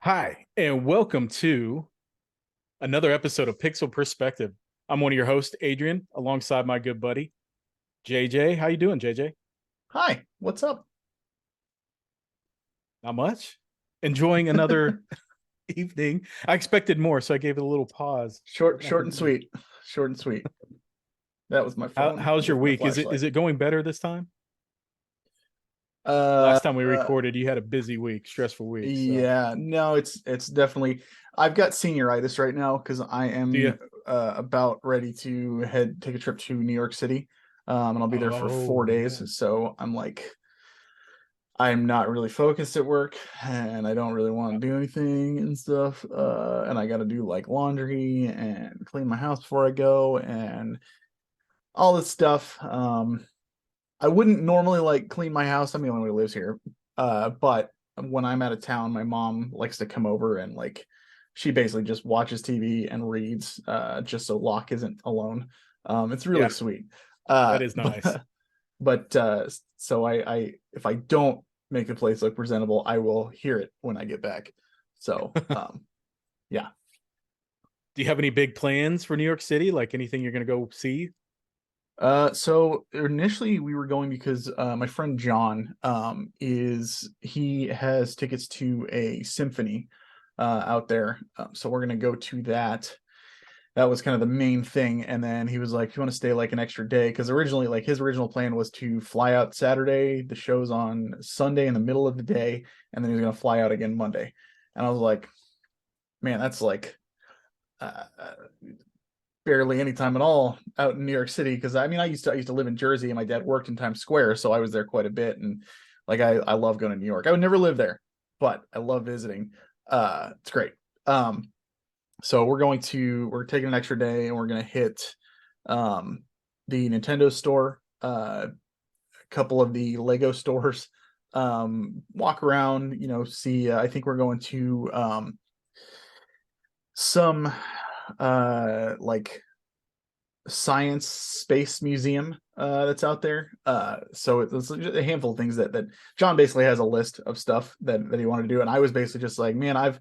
Hi, and welcome to another episode of Pixel Perspective. I'm one of your hosts, Adrian, alongside my good buddy, JJ. How you doing, JJ? Hi, what's up? Not much. Enjoying another evening. I expected more, so I gave it a little pause. Short and sweet. Short and sweet. That was my phone How's your with my week? Is flashlight. it going better this time? Uh, Last time we uh recorded, you had a busy week, stressful week. So, yeah, no, it's definitely I've got senioritis right now because I do you? am about ready to take a trip to New York City. And I'll be there for Oh, 4 days. yeah. So I'm not really focused at work and I don't really want to do anything and stuff. And I gotta do like laundry and clean my house before I go and all this stuff. I wouldn't normally like clean my house. I'm the only one who lives here. But when I'm out of town, my mom likes to come over and like she basically just watches TV and reads, just so Locke isn't alone. It's really Yeah, sweet. that is nice. But so I if I don't make the place look presentable, I will hear it when I get back. So yeah. Do you have any big plans for New York City? Like anything you're going to go see? So initially we were going because my friend John he has tickets to a symphony out there. So we're gonna go to that. That was kind of the main thing. And then he was like, "You want to stay like an extra day?" Because originally, like his original plan was to fly out Saturday. The show's on Sunday in the middle of the day, and then he was gonna fly out again Monday. And I was like, "Man, that's like." Uh, barely any time at all out in New York City because I mean I used to live in Jersey and my dad worked in Times Square, so I was there quite a bit, and like I love going to New York. I would never live there, but I love visiting. It's great. So we're taking an extra day and we're gonna hit the Nintendo store, a couple of the Lego stores, walk around, see. I think we're going to some like science space museum that's out there. So it's a handful of things that John basically has a list of stuff that he wanted to do, and I was basically just like, man, I've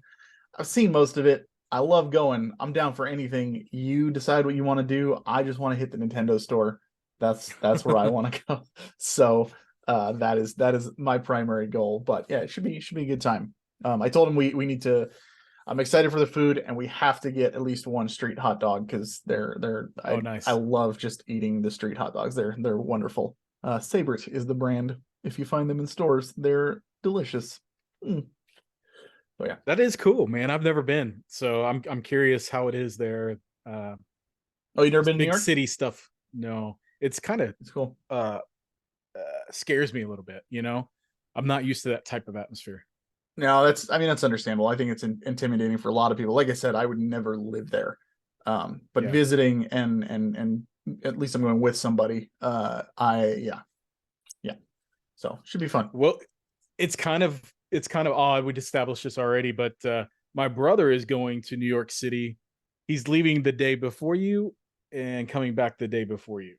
seen most of it. I love going. I'm down for anything. You decide what you want to do. I just want to hit the Nintendo store. That's where I want to go. So that is my primary goal. But yeah, it should be a good time. I told him we need to. I'm excited for the food, and we have to get at least one street hot dog because Oh, I nice. love just eating the street hot dogs. They're wonderful. Sabert is the brand. If you find them in stores, they're delicious. Mm. So yeah. That is cool, man. I've never been, so I'm curious how it is there. Uh, Oh, you never this been to New big York? city stuff. No, it's kind of It's cool. uh, scares me a little bit. I'm not used to that type of atmosphere. No, I mean, that's understandable. I think it's intimidating for a lot of people. Like I said, I would never live there. But Yeah. visiting and at least I'm going with somebody. Yeah. So should be fun. Well, it's kind of odd. We'd established this already, but my brother is going to New York City. He's leaving the day before you and coming back the day before you.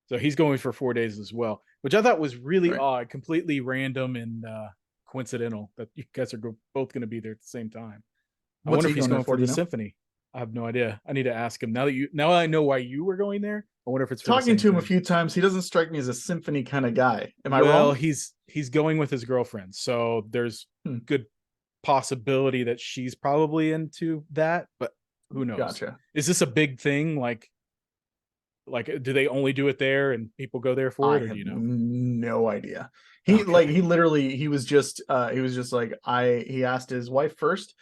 So he's going for 4 days as well, which I thought was really Right. odd, completely random and coincidental that you guys are both going to be there at the same time. I What's wonder he if he's going there going for for? Do the you know? symphony. I have no idea. I need to ask him now I know why you were going there. I wonder if it's for the Talking same to him a thing. few times, he doesn't strike me as a symphony kind of guy. Am I Well, wrong? he's going with his girlfriend, so there's Hmm, good possibility that she's probably into that, but who knows? gotcha. Is this a big thing? Like do they only do it there and people go there for I it, or do have you know? no idea. Okay. He literally he was just like he asked his wife first,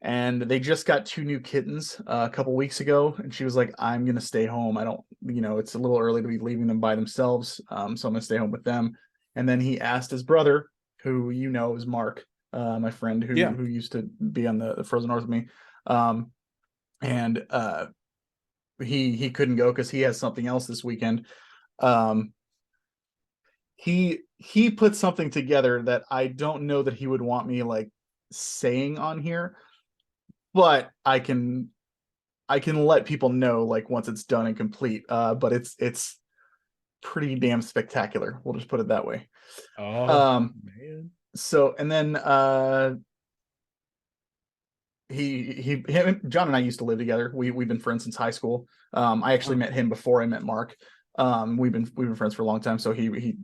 and they just got two new kittens a couple weeks ago, and she was like, I'm gonna stay home. I don't, it's a little early to be leaving them by themselves, so I'm gonna stay home with them. And then he asked his brother, who is Mark, my friend Yeah. who used to be on the Frozen North with me, um, and he couldn't go because he has something else this weekend. Um, he put something together that I don't know that he would want me like saying on here, but I can let people know like once it's done and complete. But it's pretty damn spectacular. We'll just put it that way. Oh Um, man. so and then John and I used to live together. We've been friends since high school. I actually Uh, met him before I met Mark. We've been friends for a long time. So he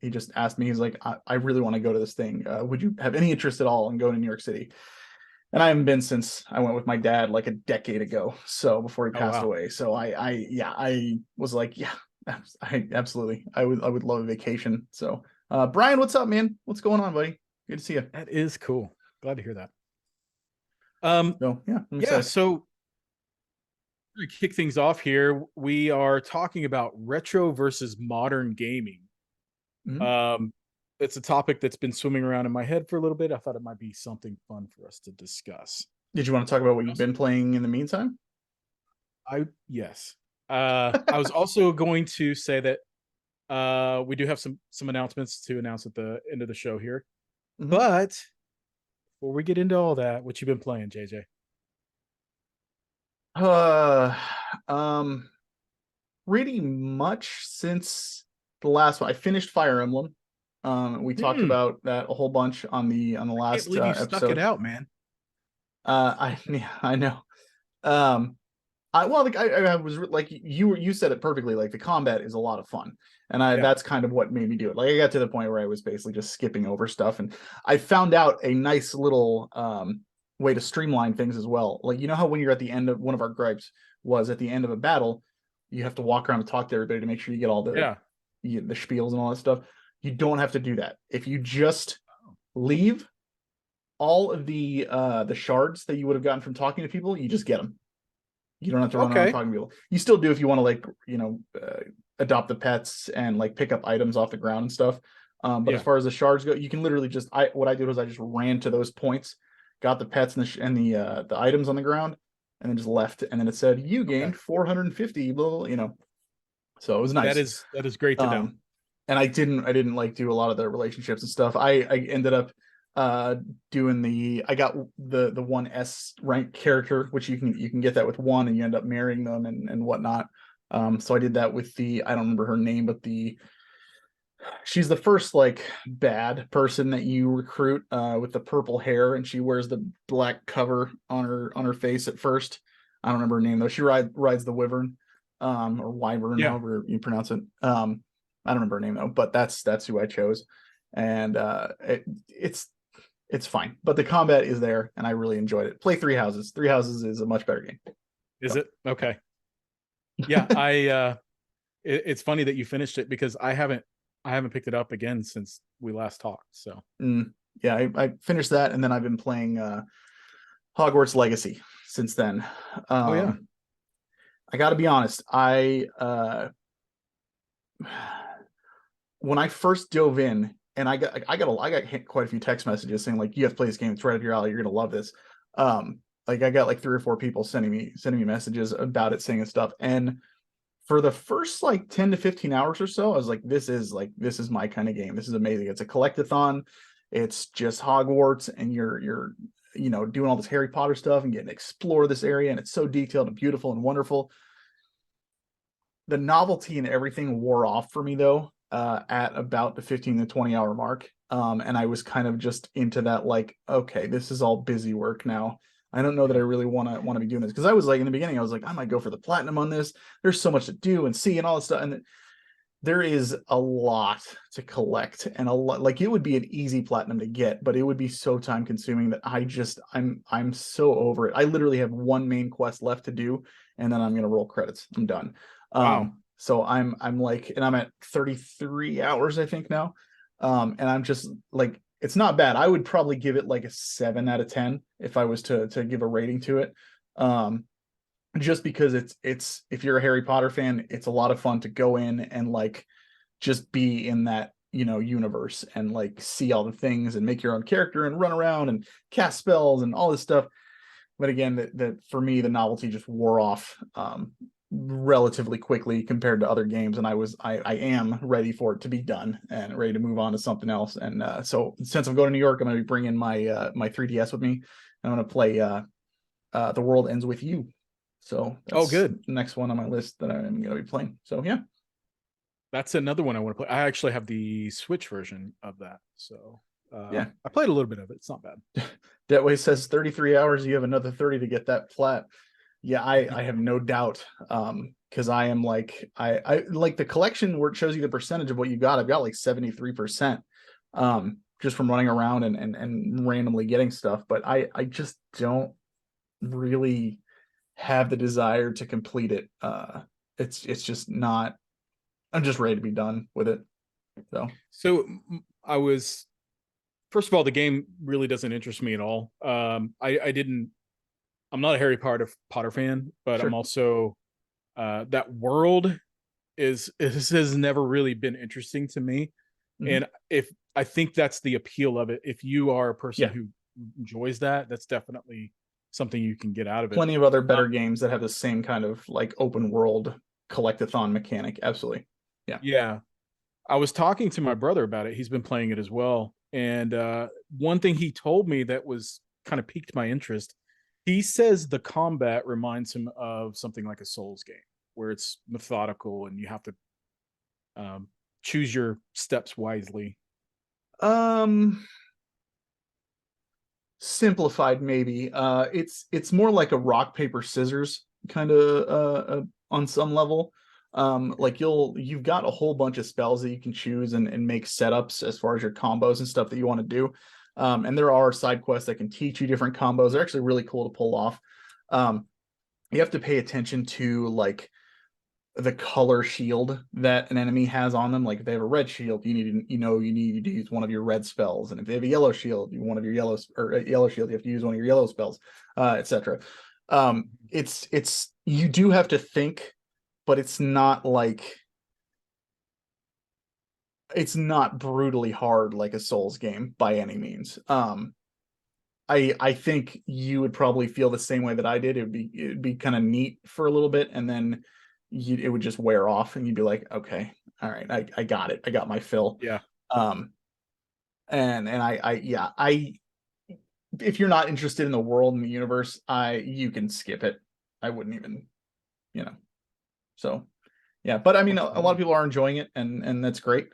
just asked me. He's like, I really want to go to this thing. Would you have any interest at all in going to New York City? And I haven't been since I went with my dad like a decade ago. So before he oh passed wow. away. So I was like, yeah, I absolutely. I would love a vacation. So Brian, what's up, man? What's going on, buddy? Good to see you. That is cool. Glad to hear that. So yeah, I'm Yeah, excited. so to kick things off here, we are talking about retro versus modern gaming. Mhm. Um, it's a topic that's been swimming around in my head for a little bit. I thought it might be something fun for us to discuss. Did you want to talk about what you've been playing in the meantime? I yes. I was also going to say that we do have some announcements to announce at the end of the show here. Mhm. But before we get into all that, what you been playing, JJ? Uh, um, Pretty much since the last one. I finished Fire Emblem. We talked Hmm, about that a whole bunch on the I can't last believe you stuck it episode. out, man. Yeah, I know. Um, I well, like I was like you said it perfectly. Like the combat is a lot of fun, and I Yeah. that's kind of what made me do it. Like I got to the point where I was basically just skipping over stuff, and I found out a nice little way to streamline things as well. Like you know how when you're at the end of one of our gripes was at the end of a battle, you have to walk around and talk to everybody to make sure you get all Yeah. the spiels and all that stuff. You don't have to do that if you just leave all of the shards that you would have gotten from talking to people. You just get them. You don't have to run around Okay. talking to people. You still do if you want to like adopt the pets and like pick up items off the ground and stuff. But as Yeah. far as the shards go, you can literally just I what I did was I just ran to those points, got the pets and the items on the ground, and then just left. And then it said you Okay. gained 450, blah, blah, So it was nice. That is great to know. Um, and I didn't like do a lot of the relationships and stuff. I ended up uh doing I got the 1S rank character, which you can get that with one and you end up marrying them and whatnot. So I did that with I don't remember her name, but she's the first like bad person that you recruit with the purple hair, and she wears the black cover on her face at first. I don't remember her name though. She rides the wyvern, or wyvern, Yeah. however you pronounce it. I don't remember her name though, but that's who I chose, and it's fine. But the combat is there, and I really enjoyed it. Play Three Houses. Three Houses is a much better game. Is So. it? Okay. Yeah, it's funny that you finished it because I haven't picked it up again since we last talked. So, Yeah, I finished that, and then I've been playing Hogwarts Legacy since then. oh yeah. Um, I got to be honest. When I first dove in, and I got hit quite a few text messages saying like you have to play this game. It's right up your alley. You're gonna love this. Like I got like 3 or 4 people sending me messages about it, saying stuff. And for the first like 10 to 15 hours or so, I was like, this is my kind of game. This is amazing. It's a collectathon. It's just Hogwarts, and you're doing all this Harry Potter stuff and getting to explore this area, and it's so detailed and beautiful and wonderful. The novelty and everything wore off for me though, at about the 15 to 20 hour mark. And I was kind of just into that, like, okay, this is all busy work now. I don't know that I Yeah. really want to be doing this, because I was like in the beginning, I was like, I might go for the platinum on this. There's so much to do and see and all this stuff, and there is a lot to collect, and a lot, like it would be an easy platinum to get, but it would be so time consuming that I'm so over it. I literally have one main quest left to do, and then I'm gonna roll credits. I'm done. Wow. So I'm like, and I'm at 33 hours, I think now. And I'm just like, it's not bad. I would probably give it like a 7 out of 10 if I was to give a rating to it. Um, just because it's if you're a Harry Potter fan, it's a lot of fun to go in and like just be in that universe and like see all the things and make your own character and run around and cast spells and all this stuff. But again, that for me the novelty just wore off relatively quickly compared to other games, and I am ready for it to be done and ready to move on to something else. And so since I'm going to New York, I'm going to be bringing my my 3DS with me, and I'm going to play The World Ends with You. So Oh, that's good. the next one on my list that I'm going to be playing. So yeah. That's another one I want to play. I actually have the Switch version of that, so Yeah. I played a little bit of it. It's not bad. That way says 33 hours. You have another 30 to get that plat. Yeah, I have no doubt. Because I am like I like the collection where it shows you the percentage of what you got. I've got like 73%. Just from running around and randomly getting stuff. But I just don't really have the desire to complete it. It's just not. I'm just ready to be done with it. So So I was first of all, the game really doesn't interest me at all. I didn't. I'm not a Harry Potter fan, but I'm sure. also that world is has never really been interesting to me. Mhm. And if I think that's the appeal of it. If you are a person Yeah. who enjoys that, that's definitely something you can get out of it. Plenty of other better Um, games that have the same kind of like open world collectathon mechanic. Absolutely. Yeah. yeah, I was talking to my brother about it. He's been playing it as well. And one thing he told me that was kind of piqued my interest. He says the combat reminds him of something like a Souls game, where it's methodical and you have to um, choose your steps wisely. Um Simplified maybe. It's more like a rock paper scissors kind of on some level. Like you've got a whole bunch of spells that you can choose and make setups as far as your combos and stuff that you want to do. And there are side quests that can teach you different combos. They're actually really cool to pull off. Um, you have to pay attention to like the color shield that an enemy has on them. Like if they have a red shield, you need to use one of your red spells, and if they have a yellow shield, one of your yellows or a yellow shield, you have to use one of your yellow spells, etc. It's you do have to think, but it's not brutally hard like a Souls game by any means. I think you would probably feel the same way that I did. It'd be kind of neat for a little bit, and then it would just wear off, and you'd be like, okay, all right, I got it. I got my fill. Yeah. Um, and yeah, I if you're not interested in the world and the universe, you can skip it. I wouldn't even, you know. So yeah, but I mean, a lot of people are enjoying it, and that's great.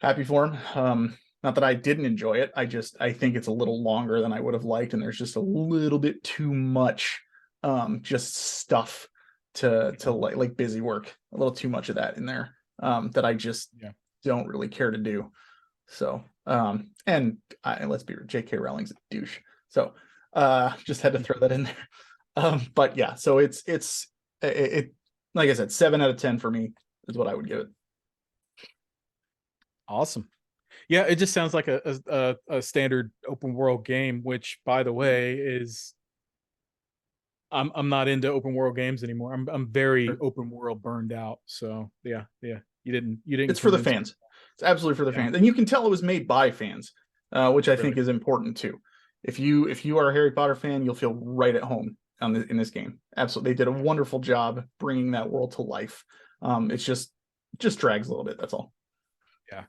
Happy for them. Not that I didn't enjoy it. I think it's a little longer than I would have liked, and there's just a little bit too much just stuff to like busy work. A little too much of that in there. That I just Yeah. don't really care to do. So and let's be real, JK Rowling's a douche. So just had to throw that in there. But yeah, so it like I said, 7 out of 10 for me is what I would give it. Awesome. Yeah, it just sounds like a standard open world game, which by the way is I'm not into open world games anymore. I'm very Sure. open world burned out. So yeah. You didn't It's for the convince me. fans. It's absolutely for the Yeah, fans, and you can tell it was made by fans, which I think really. is important too. If you are a Harry Potter fan, you'll feel right at home in this game. Absolutely, they did a wonderful job bringing that world to life. It's just drags a little bit. That's all. Yeah.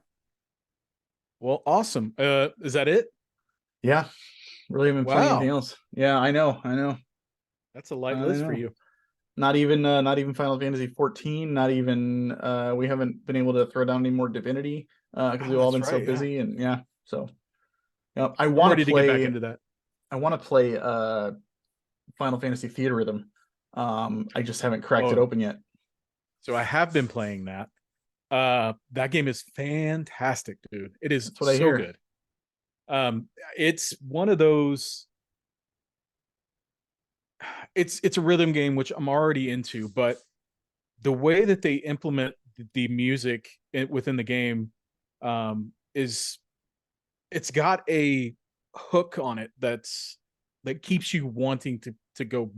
Well, awesome. Is that it? Yeah, really haven't been playing anything Wow. else. Yeah, I know, I know, That's a light I list for know. you. Not even Final Fantasy 14. Not even we haven't been able to throw down any more Divinity because Oh, we've all that's been so right. Yeah. busy. And yeah, so yeah, I'm ready to get back into that. I want to play Final Fantasy Theatrhythm. I just haven't cracked it Oh, open yet. so I have been playing that. That game is fantastic, dude. It is That's what I so hear. good. Um, it's one of those it's a rhythm game which I'm already into, but the way that they implement the music within the game is it's got a hook on it that keeps you wanting to go.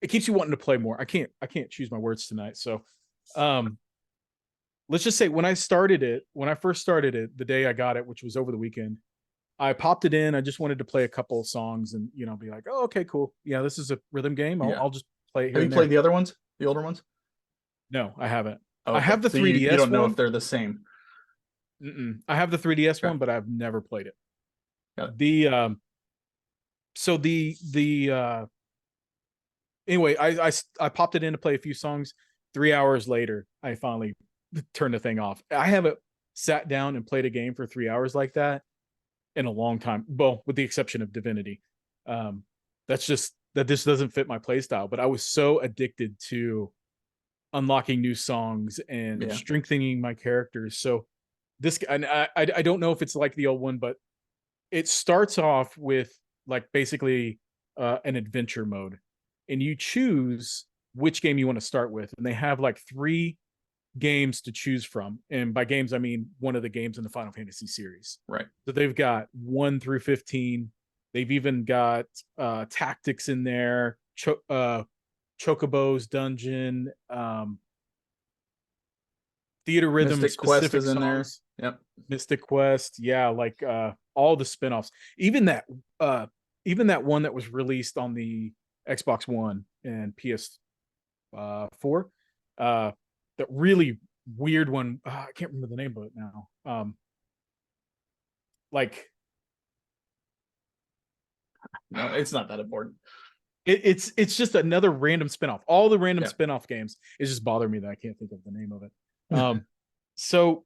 It keeps you wanting to play more. I can't choose my words tonight. So, um, let's just say when I first started it, the day I got it, which was over the weekend, I popped it in. I just wanted to play a couple of songs and be like, oh, okay, cool. Yeah, this is a rhythm game. I'll Yeah, I'll just play it here Have you and played there. the other ones, the older ones? No, I haven't. Oh, I okay. have the So 3DS you don't know one. if they're the same. I have the 3DS Okay. one, but I've never played it. Got it. The so the anyway, I popped it in to play a few songs. 3 hours later, I finally turned the thing off. I haven't sat down and played a game for 3 hours like that in a long time. Well, with the exception of Divinity. Um, that this doesn't fit my play style. But I was so addicted to unlocking new songs and Yeah. strengthening my characters. So this, and I don't know if it's like the old one, but it starts off with like basically an adventure mode, and you choose which game you want to start with, and they have like 3 games to choose from. And by games, I mean one of the games in the Final Fantasy series. Right. So they've got 1 through 15. They've even got tactics in there, Chocobo's Dungeon, Theater Rhythm Mystic Quest specific is in there. songs, Yep. Mystic Quest, yeah, like all the spin-offs. Uh even that one that was released on the Xbox One and PS 4. That really weird one. I can't remember the name of it now. Like No, it's not that important. it's just another random spinoff. All the random Yeah. spinoff games, it just bothering me that I can't think of the name of it. So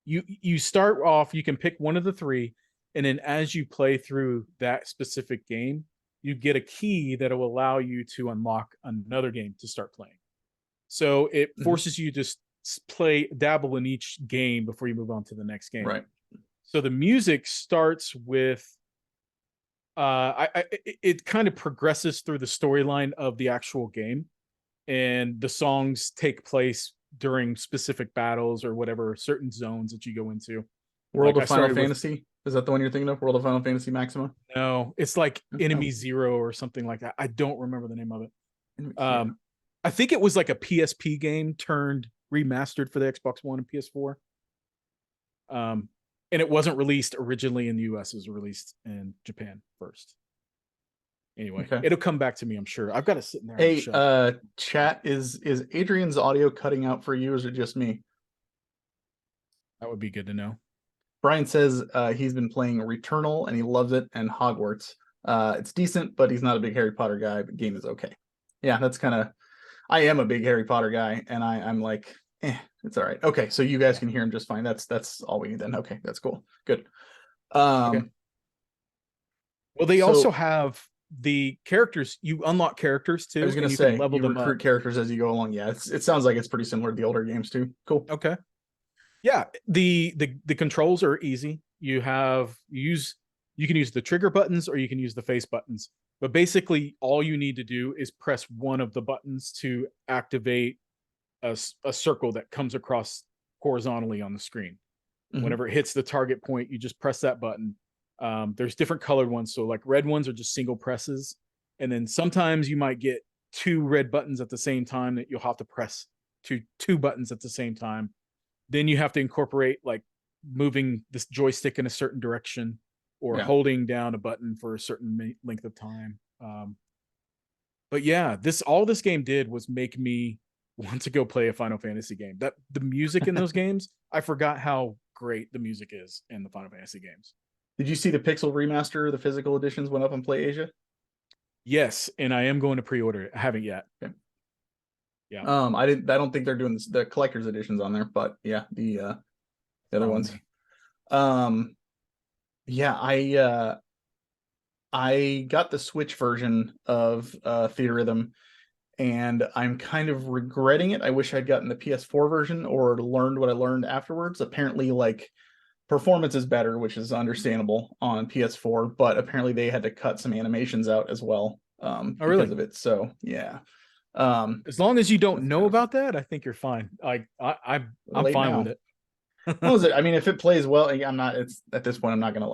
you start off, you can pick one of the 3, and then as you play through that specific game, you get a key that will allow you to unlock another game to start playing. So it forces you to play, dabble in each game before you move on to the next game. Right. So the music starts with it kind of progresses through the storyline of the actual game, and the songs take place during specific battles or whatever certain zones that you go into. World Like, of Final Fantasy. Is that the one you're thinking of? World of Final Fantasy Maxima? No, it's like Enemy Oh. Zero or something like that. I don't remember the name of it. Yeah. I think it was like a PSP game turned remastered for the Xbox One and PS4. And it wasn't released originally in the US. It was released in Japan first. Anyway, Okay. it'll come back to me, I'm sure. I've got to sit in there. Hey, chat, is Adrian's audio cutting out for you, or is it just me? That would be good to know. Brian says he's been playing Returnal and he loves it, and Hogwarts. It's decent, but he's not a big Harry Potter guy, but game is okay. Yeah, that's kind of, I am a big Harry Potter guy, and I'm like, it's all right. Okay, so you guys can hear him just fine. That's all we need then. Okay, that's cool. Good. Okay. Well, they so- also have the characters. You unlock characters too. I was gonna and you say can level you them recruit up. characters as you go along. Yeah, it sounds like it's pretty similar to the older games too. Cool. Okay. Yeah, the controls are easy. You can use the trigger buttons or you can use the face buttons. But basically, all you need to do is press one of the buttons to activate a circle that comes across horizontally on the screen. Mhm. Whenever it hits the target point, you just press that button. There's different colored ones. So like red ones are just single presses. And then sometimes you might get 2 red buttons at the same time that you'll have to press two buttons at the same time. Then you have to incorporate like moving this joystick in a certain direction or holding down a button for a certain length of time. But yeah, all this game did was make me want to go play a Final Fantasy game. That the music in those games, I forgot how great the music is in the Final Fantasy games. Did you see the Pixel remaster? The physical editions went up on PlayAsia. Yes, and I am going to pre-order it. I haven't yet. Okay. Yeah. I don't think they're doing the collector's editions on there, but yeah, the other ones. Yeah, I got the Switch version of Theatrhythm, and I'm kind of regretting it. I wish I'd gotten the PS4 version or learned what I learned afterwards. Apparently, like, performance is better, which is understandable on PS4, but apparently they had to cut some animations out as well because of it. So yeah. As long as you don't know about that, I think you're fine. I'm fine with it. What was it? I mean, if it plays well, I'm not. It's at this point, I'm not gonna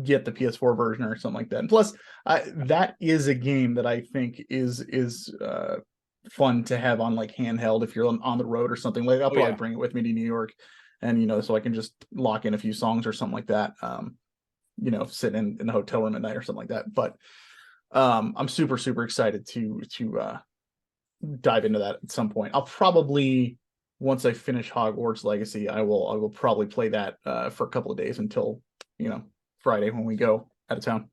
get the PS4 version or something like that. And plus, that is a game that I think is fun to have on like handheld if you're on the road or something. Like I'll probably bring it with me to New York, and so I can just lock in a few songs or something like that. Sit in the hotel room at night or something like that. But I'm super super excited to dive into that at some point. I'll probably, once I finish Hogwarts Legacy, I will probably play that for a couple of days until, Friday when we go out of town.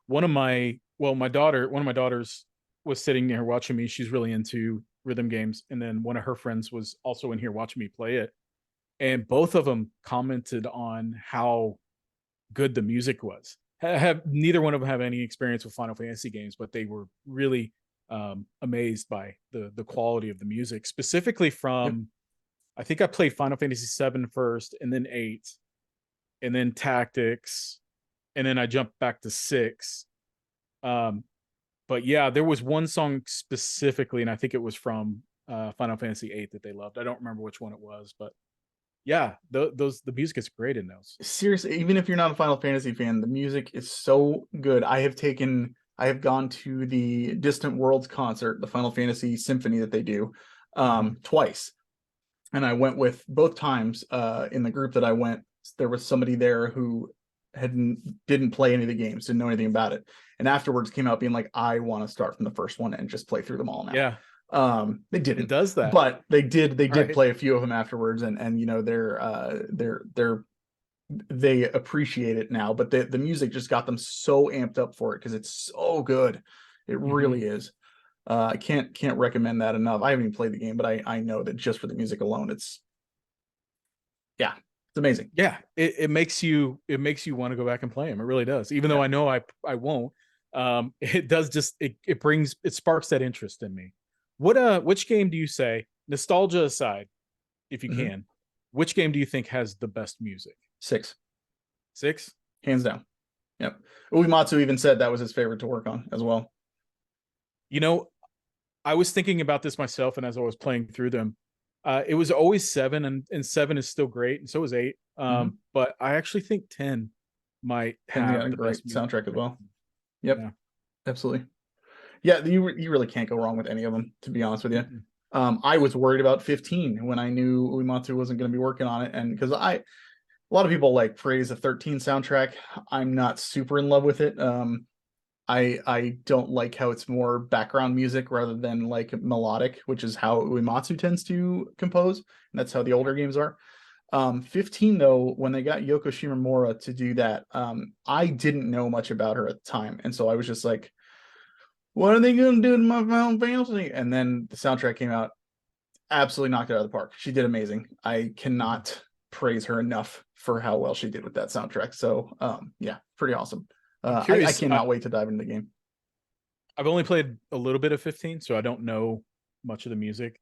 One of my daughters was sitting there watching me. She's really into rhythm games, and then one of her friends was also in here watching me play it, and both of them commented on how good the music was. Have neither one of them have any experience with Final Fantasy games, but they were really amazed by the quality of the music, specifically Yep. from. I think I played Final Fantasy 7 first, and then 8, and then Tactics, and then I jumped back to 6. Um, but yeah, there was one song specifically, and I think it was from Final Fantasy 8 that they loved. I don't remember which one it was, but yeah, the music is great in those. Seriously, even if you're not a Final Fantasy fan, the music is so good. I have gone to the Distant Worlds concert, the Final Fantasy Symphony that they do, Mhm. twice. And I went with both times, in the group that I went, there was somebody there who didn't play any of the games, didn't know anything about it. And afterwards came out being like, I want to start from the first one and just play through them all now. Yeah, They it didn't, does that. but they did Right. play a few of them afterwards, and they appreciate it now. But the music just got them so amped up for it because it's so good. It Mhm. really is. I can't recommend that enough. I haven't even played the game, but I know that just for the music alone, yeah, it's amazing. Yeah, it makes you want to go back and play them. It really does. Even though Yeah. I know I won't. It does just it sparks that interest in me. Which game do you say, nostalgia aside, if you Mhm. can, which game do you think has the best music? 6, 6? hands down. Yep. Uematsu even said that was his favorite to work on as well. You know, I was thinking about this myself, and as I was playing through them, it was always 7, and 7 is still great, and so is 8. Mhm. But I actually think 10 might 10's got have a the best great music soundtrack as of any well. of them. Yep, Yeah. absolutely. Yeah, you really can't go wrong with any of them, to be honest with you. Mm-mm. I was worried about 15 when I knew Uematsu wasn't going to be working on it, and because a lot of people like praise the 13 soundtrack. I'm not super in love with it. I don't like how it's more background music rather than like melodic, which is how Uematsu tends to compose, and that's how the older games are. 15 though, when they got Yoko Shimomura to do that, I didn't know much about her at the time, and so I was just like, "What are they going to do to my Final Fantasy?" And then the soundtrack came out, absolutely knocked it out of the park. She did amazing. I Mhm. cannot praise her enough for how well she did with that soundtrack. So, yeah, pretty awesome. I'm I curious. cannot wait to dive into the game. I've only played a little bit of 15, so I don't know much of the music.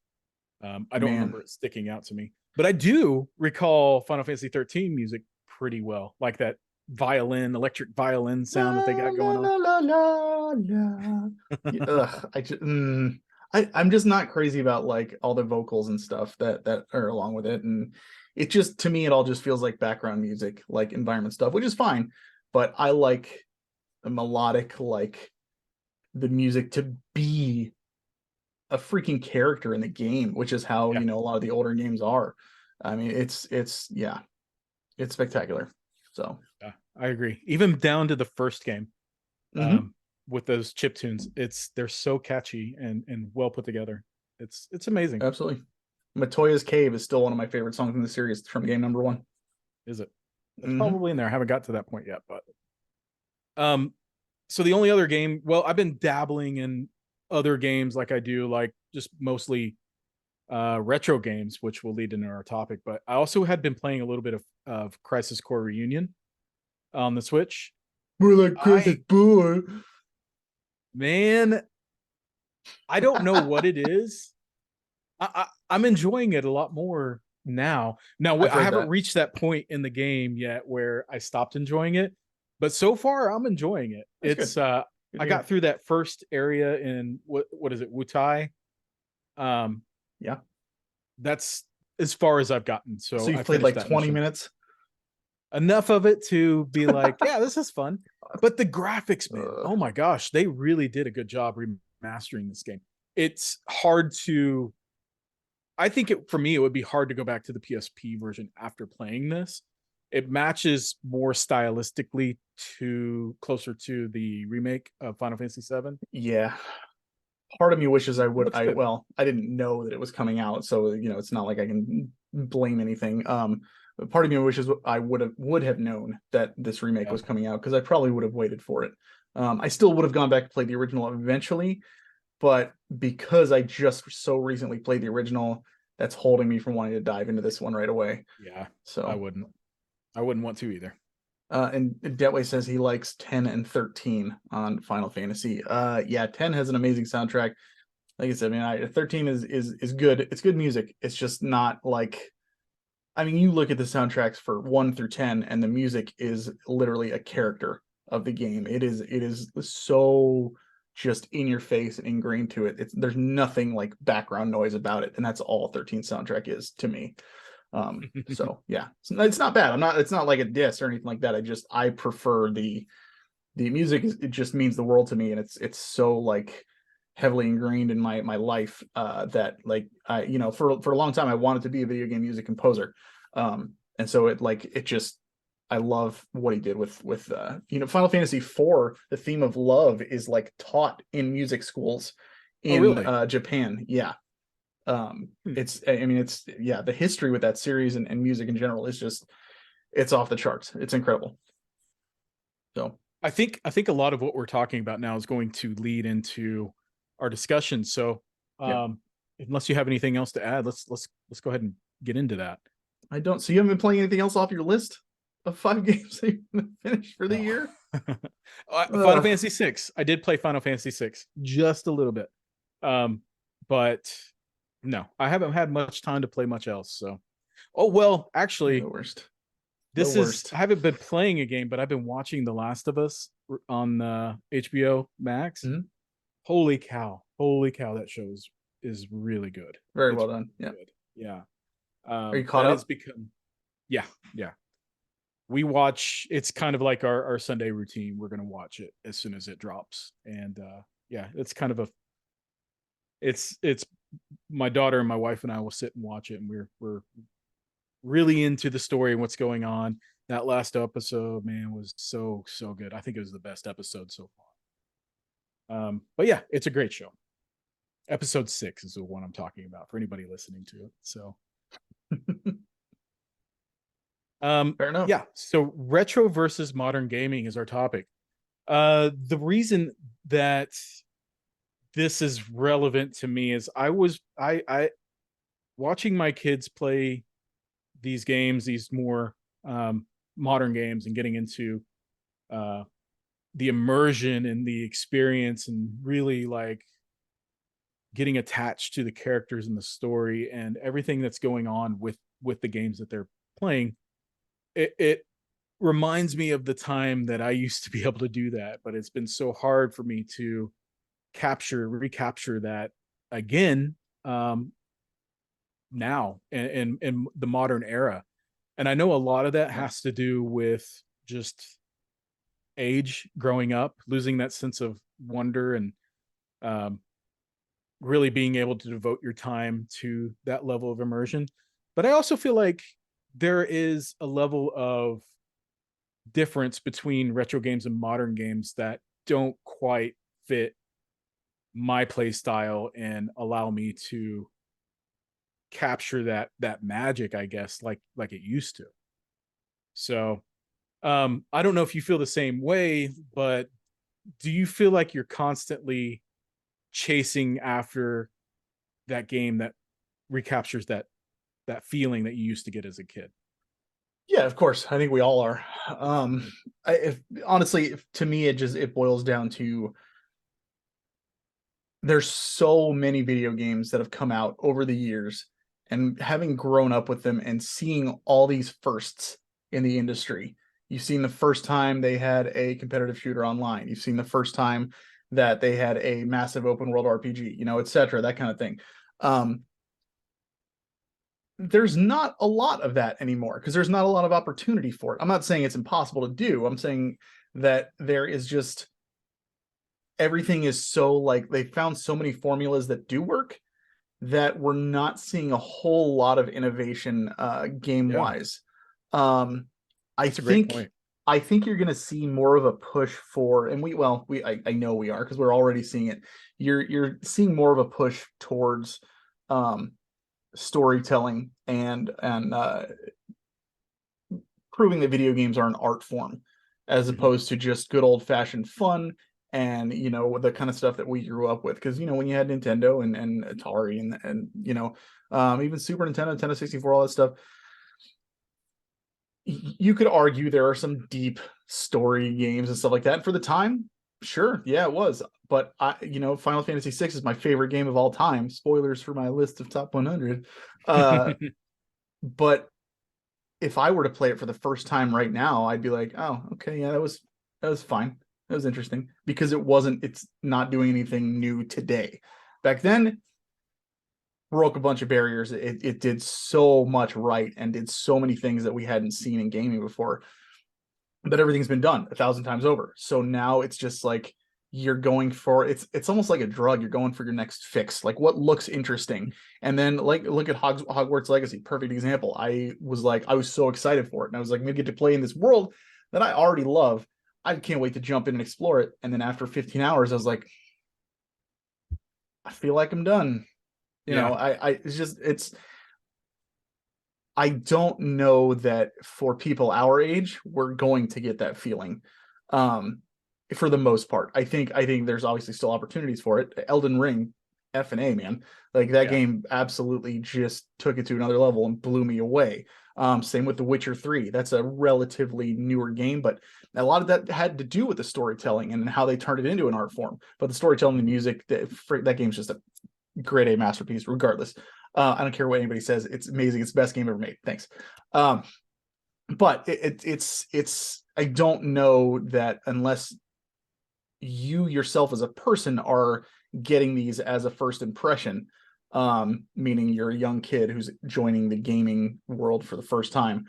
I don't Man, remember it sticking out to me, but I do recall Final Fantasy 13 music pretty well, like that electric violin sound that they la got la going on. la la la la. Yeah, ugh, I'm just not crazy about like all the vocals and stuff that are along with it, and it just, to me, it all just feels like background music, like environment stuff, which is fine. But I like the melodic, like the music to be a freaking character in the game, which is how Yeah, a lot of the older games are. I mean, it's yeah, it's spectacular. So, yeah, I agree. Even down to the first game, mhm, um, with those chip tunes, they're so catchy and well put together. It's amazing. absolutely. Matoya's Cave is still one of my favorite songs in the series from game number one. Is it? It's Hmm. probably in there. I haven't got to that point yet, but um, so the only other game, well, I've been dabbling in other games like I do, like just mostly retro games, which will lead into our topic. But I also had been playing a little bit of Crisis Core Reunion on the Switch. We're like Chris's I boy. man, I don't know what it is. I'm enjoying it a lot more now. Now I've I heard haven't that. reached that point in the game yet where I stopped enjoying it, but so far I'm enjoying it. That's good. Good I to got hear. through that first area in what is it, Wutai? Um Yeah. that's as far as I've gotten. So So I you've played finished like that 20 mission. minutes. Enough of it to be like, yeah, this is fun. But the graphics, man, uh, oh my gosh, they really did a good job remastering this game. It's hard to, I think for me, it would be hard to go back to the PSP version after playing this. it matches more stylistically to closer to the remake of Final Fantasy VII. Yeah. Part of me wishes I It would looks good. well, I didn't know that it was coming out, so, it's not like I can blame anything. But part of me wishes I would have known that this remake Yeah. was coming out, because I probably would have waited for it. I still would have gone back to play the original eventually, but because I just so recently played the original, that's holding me from wanting to dive into this one right away. Yeah. I So, wouldn't. I wouldn't want to either. and Detway says he likes 10 and 13 on Final Fantasy. Yeah, 10 has an amazing soundtrack. Like I said, man, 13 is good. It's good music. It's just not like, I mean, you look at the soundtracks for 1 through 10 and the music is literally a character of the game. It is so just in your face and ingrained to it. There's nothing like background noise about it, and that's all 13 soundtrack is to me. So yeah, it's not bad. It's not like a diss or anything like that. I prefer the music. It just means the world to me, and it's so like heavily ingrained in my life, that like I for a long time I wanted to be a video game music composer. And so it just, I love what he did with Final Fantasy IV. The theme of love is like taught in music schools Oh, in really? Japan. Yeah. Hmm. It's yeah, the history with that series and music in general is just, it's off the charts. It's incredible. So I think a lot of what we're talking about now is going to lead into our discussion. So, yeah, um, unless you have anything else to add, let's go ahead and get into that. I don't. So you haven't been playing anything else off your list of 5 games that you're gonna finish for the No. year? Final Ugh. Fantasy 6. I did play Final Fantasy 6 just a little bit. Um, but no, I haven't had much time to play much else. So, oh well, You're the actually, worst. The this is worst. I haven't been playing a game, but I've been watching The Last of Us on HBO Max. Mhm. Holy cow! Holy cow! That show is really good. Very It's well done. Yeah. good. Yeah. Are you caught That has up? become. Yeah, yeah. We watch. It's kind of like our Sunday routine. We're gonna watch it as soon as it drops, and yeah, it's kind of a. It's my daughter and my wife and I will sit and watch it, and we're really into the story and what's going on. That last episode, man, was so good. I think it was the best episode so far. But yeah, it's a great show. Episode 6 is the one I'm talking about for anybody listening to it. So, Fair enough. yeah. So retro versus modern gaming is our topic. The reason that this is relevant to me is I watching my kids play these games, these more modern games, and getting into uh, the immersion and the experience, and really like getting attached to the characters and the story and everything that's going on with the games that they're playing. It reminds me of the time that I used to be able to do that, but it's been so hard for me to recapture that again, um, now in the modern era. And I know a lot of that Yeah. has to do with just age, growing up, losing that sense of wonder, and um, really being able to devote your time to that level of immersion. But I also feel like there is a level of difference between retro games and modern games that don't quite fit my play style and allow me to capture that magic, I guess, like it used to. So, I don't know if you feel the same way, but do you feel like you're constantly chasing after that game that recaptures that feeling that you used to get as a kid? Yeah, of course. I think we all are. If honestly, to me, it boils down to, there's so many video games that have come out over the years, and having grown up with them and seeing all these firsts in the industry. You've seen the first time they had a competitive shooter online. You've seen the first time that they had a massive open world RPG, etc., that kind of thing. Um, there's not a lot of that anymore because there's not a lot of opportunity for it. I'm not saying it's impossible to do. I'm saying that there is just, everything is so like, they found so many formulas that do work, that we're not seeing a whole lot of innovation game Yeah. wise. Um I That's a great think point. I think you're going to see more of a push for, and I know we are because we're already seeing it. You're seeing more of a push towards um, storytelling and proving that video games are an art form as Mhm. opposed to just good old fashioned fun and the kind of stuff that we grew up with. Because when you had Nintendo and Atari and even Super Nintendo, Nintendo 64, all that stuff, you could argue there are some deep story games and stuff like that. And for the time, sure, yeah, it was. But Final Fantasy VI is my favorite game of all time. Spoilers for my list of top 100. But if I were to play it for the first time right now, I'd be like, oh, okay, yeah, that was fine. That was interesting because it's not doing anything new today. Back then, broke a bunch of barriers. It did so much right and did so many things that we hadn't seen in gaming before. But everything's been done 1,000 times over. So now it's just like you're going for it's almost like a drug. You're going for your next fix, like what looks interesting. And then like look at Hogwarts Legacy, perfect example. I was so excited for it, and I was like, we get to play in this world that I already love. I can't wait to jump in and explore it. And then after 15 hours, I was like, I feel like I'm done. Yeah. It's I don't know that for people our age, we're going to get that feeling. Um, for the most part. I think there's obviously still opportunities for it. Elden Ring, F and A, man. Like that Yeah. game absolutely just took it to another level and blew me away. Same with The Witcher 3. That's a relatively newer game, but a lot of that had to do with the storytelling and how they turned it into an art form. But the storytelling, the music, that game's just a grade A masterpiece, regardless. I don't care what anybody says. It's amazing. It's the best game ever made. Thanks. Um, but it's I don't know that unless you yourself as a person are getting these as a first impression, meaning you're a young kid who's joining the gaming world for the first time,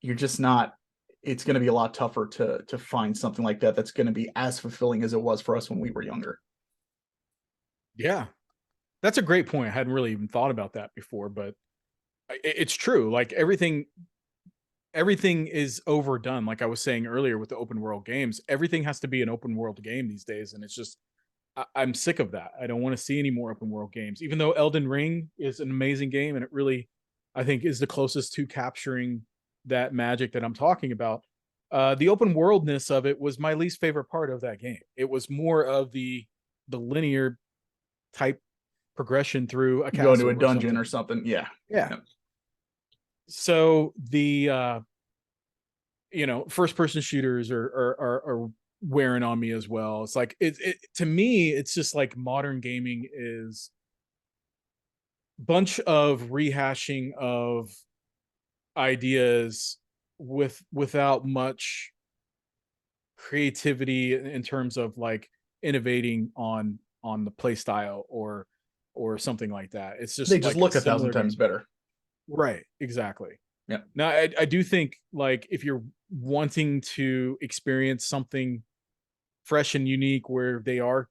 you're just not. It's going to be a lot tougher to find something like that that's going to be as fulfilling as it was for us when we were younger. Yeah. That's a great point. I hadn't really even thought about that before, but it's true. Like everything is overdone. Like I was saying earlier with the open world games, everything has to be an open world game these days, and it's just I'm sick of that. I don't want to see any more open world games. Even though Elden Ring is an amazing game and it really, I think, is the closest to capturing that magic that I'm talking about. The open worldness of it was my least favorite part of that game. It was more of the linear type progression through a You go into castle a or dungeon something. or something, yeah. Yeah. Yep. So the first person shooters are wearing on me as well. It's like it to me, it's just like modern gaming is bunch of rehashing of ideas without much creativity in terms of like innovating on the play style or something like that. It's They just just like a look 1,000 similar times game. better. Right, exactly. Yeah. Now I do think like if you're wanting to experience something fresh and unique where they are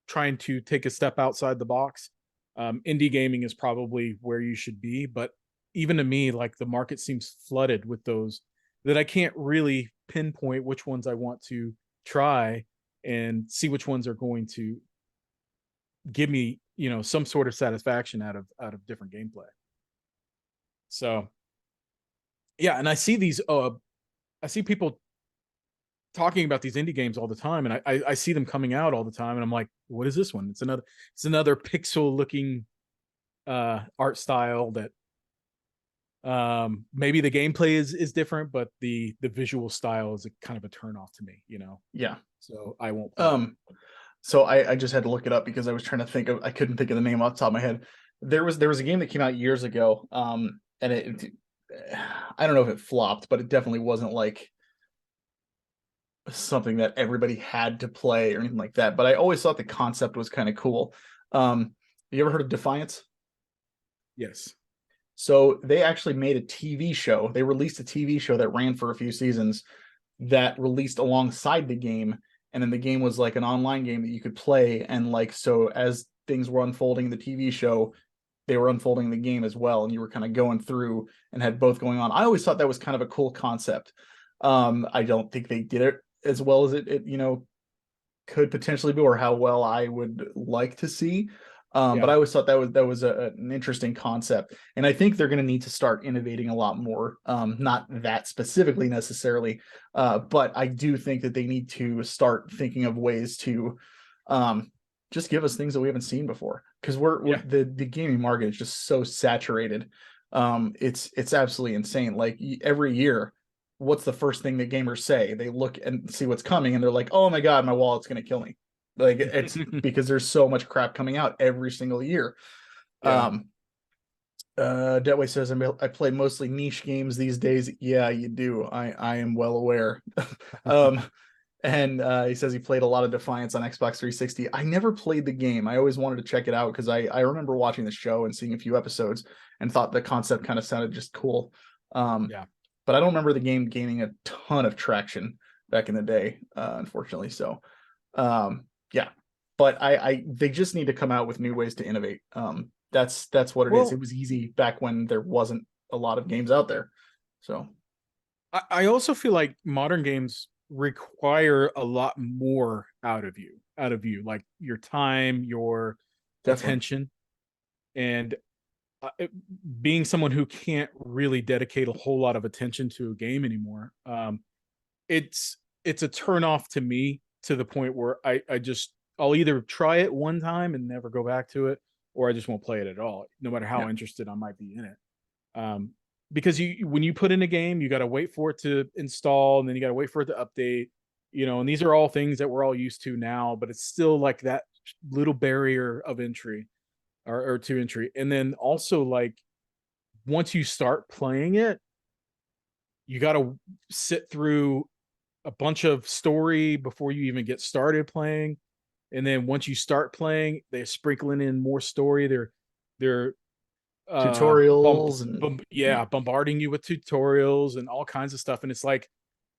trying to take a step outside the box, indie gaming is probably where you should be. But even to me, like the market seems flooded with those that I can't really pinpoint which ones I want to try and see which ones are going to give me, some sort of satisfaction out of different gameplay. So yeah, and I see people talking about these indie games all the time, and I see them coming out all the time, and I'm like, what is this one? It's another pixel looking art style that maybe the gameplay is different, but the visual style is a kind of a turn off to me. Yeah. So I won't play it. Um, so I just had to look it up because I was trying to I couldn't think of the name off the top of my head. There was a game that came out years ago, and I don't know if it flopped, but it definitely wasn't like something that everybody had to play or anything like that. But I always thought the concept was kind of cool. You ever heard of Defiance? Yes. So they actually made a TV show. They released a TV show that ran for a few seasons that released alongside the game. And then the game was like an online game that you could play. And like, so as things were unfolding in the TV show, they were unfolding the game as well, and you were kind of going through and had both going on. I always thought that was kind of a cool concept. I don't think they did it as well as it could potentially be, or how well I would like to see. But Yeah. I always thought that was an interesting concept, and I think they're going to need to start innovating a lot more. Not that specifically necessarily, but I do think that they need to start thinking of ways to just give us things that we haven't seen before. Because we're Yeah. the gaming market is just so saturated. It's absolutely insane. Like every year, what's the first thing that gamers say? They look and see what's coming, and they're like, "Oh my god, my wallet's going to kill me." Like it's because there's so much crap coming out every single year. Yeah. Um, Detway says I play mostly niche games these days. Yeah, you do. I am well aware. um, and he says he played a lot of Defiance on Xbox 360. I never played the game. I always wanted to check it out because I remember watching the show and seeing a few episodes and thought the concept kind of sounded just cool. Yeah. But I don't remember the game gaining a ton of traction back in the day, unfortunately. So, yeah, but I they just need to come out with new ways to innovate. That's what it is. It Well, was easy back when there wasn't a lot of games out there. So I also feel like modern games require a lot more out of you, like your time, your definitely. attention, and being someone who can't really dedicate a whole lot of attention to a game anymore, it's a turn off to me to the point where I'll either try it one time and never go back to it, or I just won't play it at all, no matter Yeah. how interested I might be in it. Um, because when you put in a game, you got to wait for it to install, and then you got to wait for it to update. And these are all things that we're all used to now, but it's still like that little barrier of entry or to entry. And then also like once you start playing it, you got to sit through a bunch of story before you even get started playing. And then once you start playing, they're sprinkling in more story. They're Tutorials and yeah. bombarding you with tutorials and all kinds of stuff. And it's like,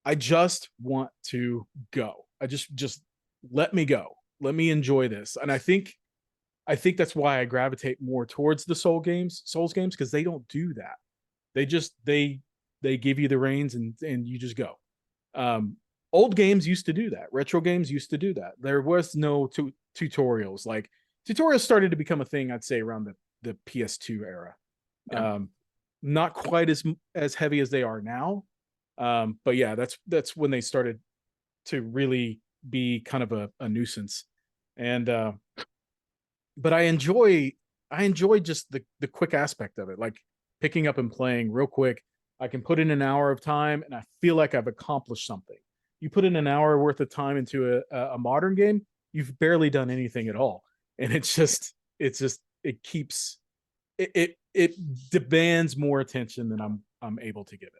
I just want to go. I just let me go. Let me enjoy this. And I think that's why I gravitate more towards the Souls games, because they don't do that. They give you the reins and you just go. Um, Old games used to do that. Retro games used to do that. There was no tutorials. Like tutorials started to become a thing, I'd say, around the PS2 era. Yeah. Not quite as heavy as they are now. But yeah, that's when they started to really be kind of a nuisance. And but I enjoy just the quick aspect of it, like picking up and playing real quick. I can put in an hour of time and I feel like I've accomplished something. You put in an hour worth of time into a modern game, you've barely done anything at all. And it keeps it demands more attention than I'm able to give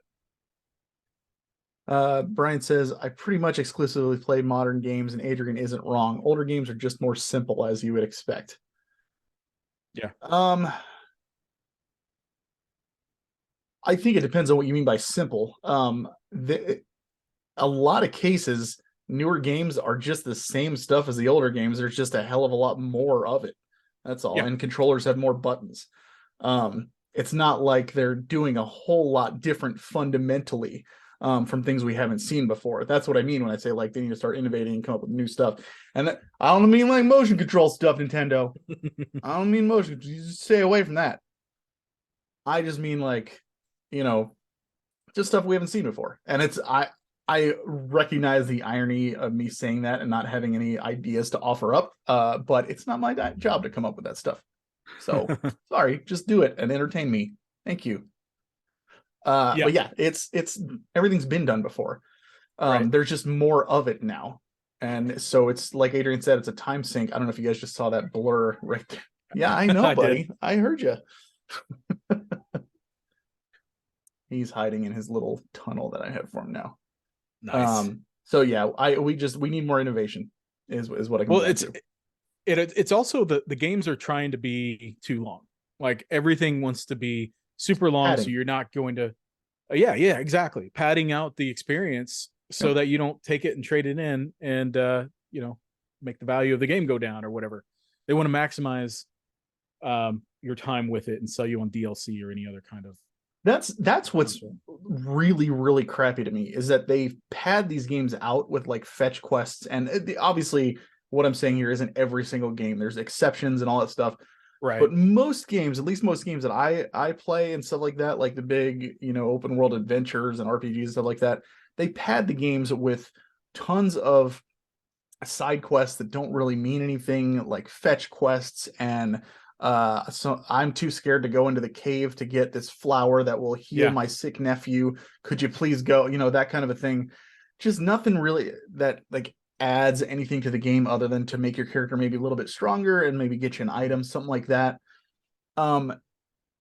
it. Brian says I pretty much exclusively play modern games, and Adrian isn't wrong. Older games are just more simple, as you would expect. Yeah. I think it depends on what you mean by simple. A lot of cases, newer games are just the same stuff as the older games. There's just a hell of a lot more of it. That's all. Yeah. And controllers have more buttons. It's not like they're doing a whole lot different fundamentally from things we haven't seen before. That's what I mean when I say like they need to start innovating and come up with new stuff. And I don't mean like motion control stuff, Nintendo. I don't mean motion. You just stay away from that. I just mean like, you know, just stuff we haven't seen before. And I recognize the irony of me saying that and not having any ideas to offer up. But it's not my job to come up with that stuff. So sorry, just do it and entertain me. Thank you. Yeah. But yeah, it's everything's been done before. Right. There's just more of it now. And so it's like Adrian said, it's a time sink. I don't know if you guys just saw that blur right there. Yeah, I know, I did. buddy. I heard you. He's hiding in his little tunnel that I have for him now. Nice. So yeah, we need more innovation is what I can Well, down to. it's also the games are trying to be too long. Like everything wants to be super long, so Adding. you're not going to. Yeah, exactly. Padding out the experience so Yep. that you don't take it and trade it in, and make the value of the game go down or whatever. They want to maximize your time with it and sell you on DLC or any other kind of That's what's console. really really crappy to me is that they've pad these games out with like fetch quests, and obviously what I'm saying here isn't every single game. There's exceptions and all that stuff, Right. but most games, at least most games that I play and stuff like that, like the big open world adventures and RPGs and stuff like that, they pad the games with tons of side quests that don't really mean anything, like fetch quests. And so I'm too scared to go into the cave to get this flower that will heal Yeah. my sick nephew. Could you please go? That kind of a thing. Just nothing really that like adds anything to the game other than to make your character maybe a little bit stronger and maybe get you an item, something like that. um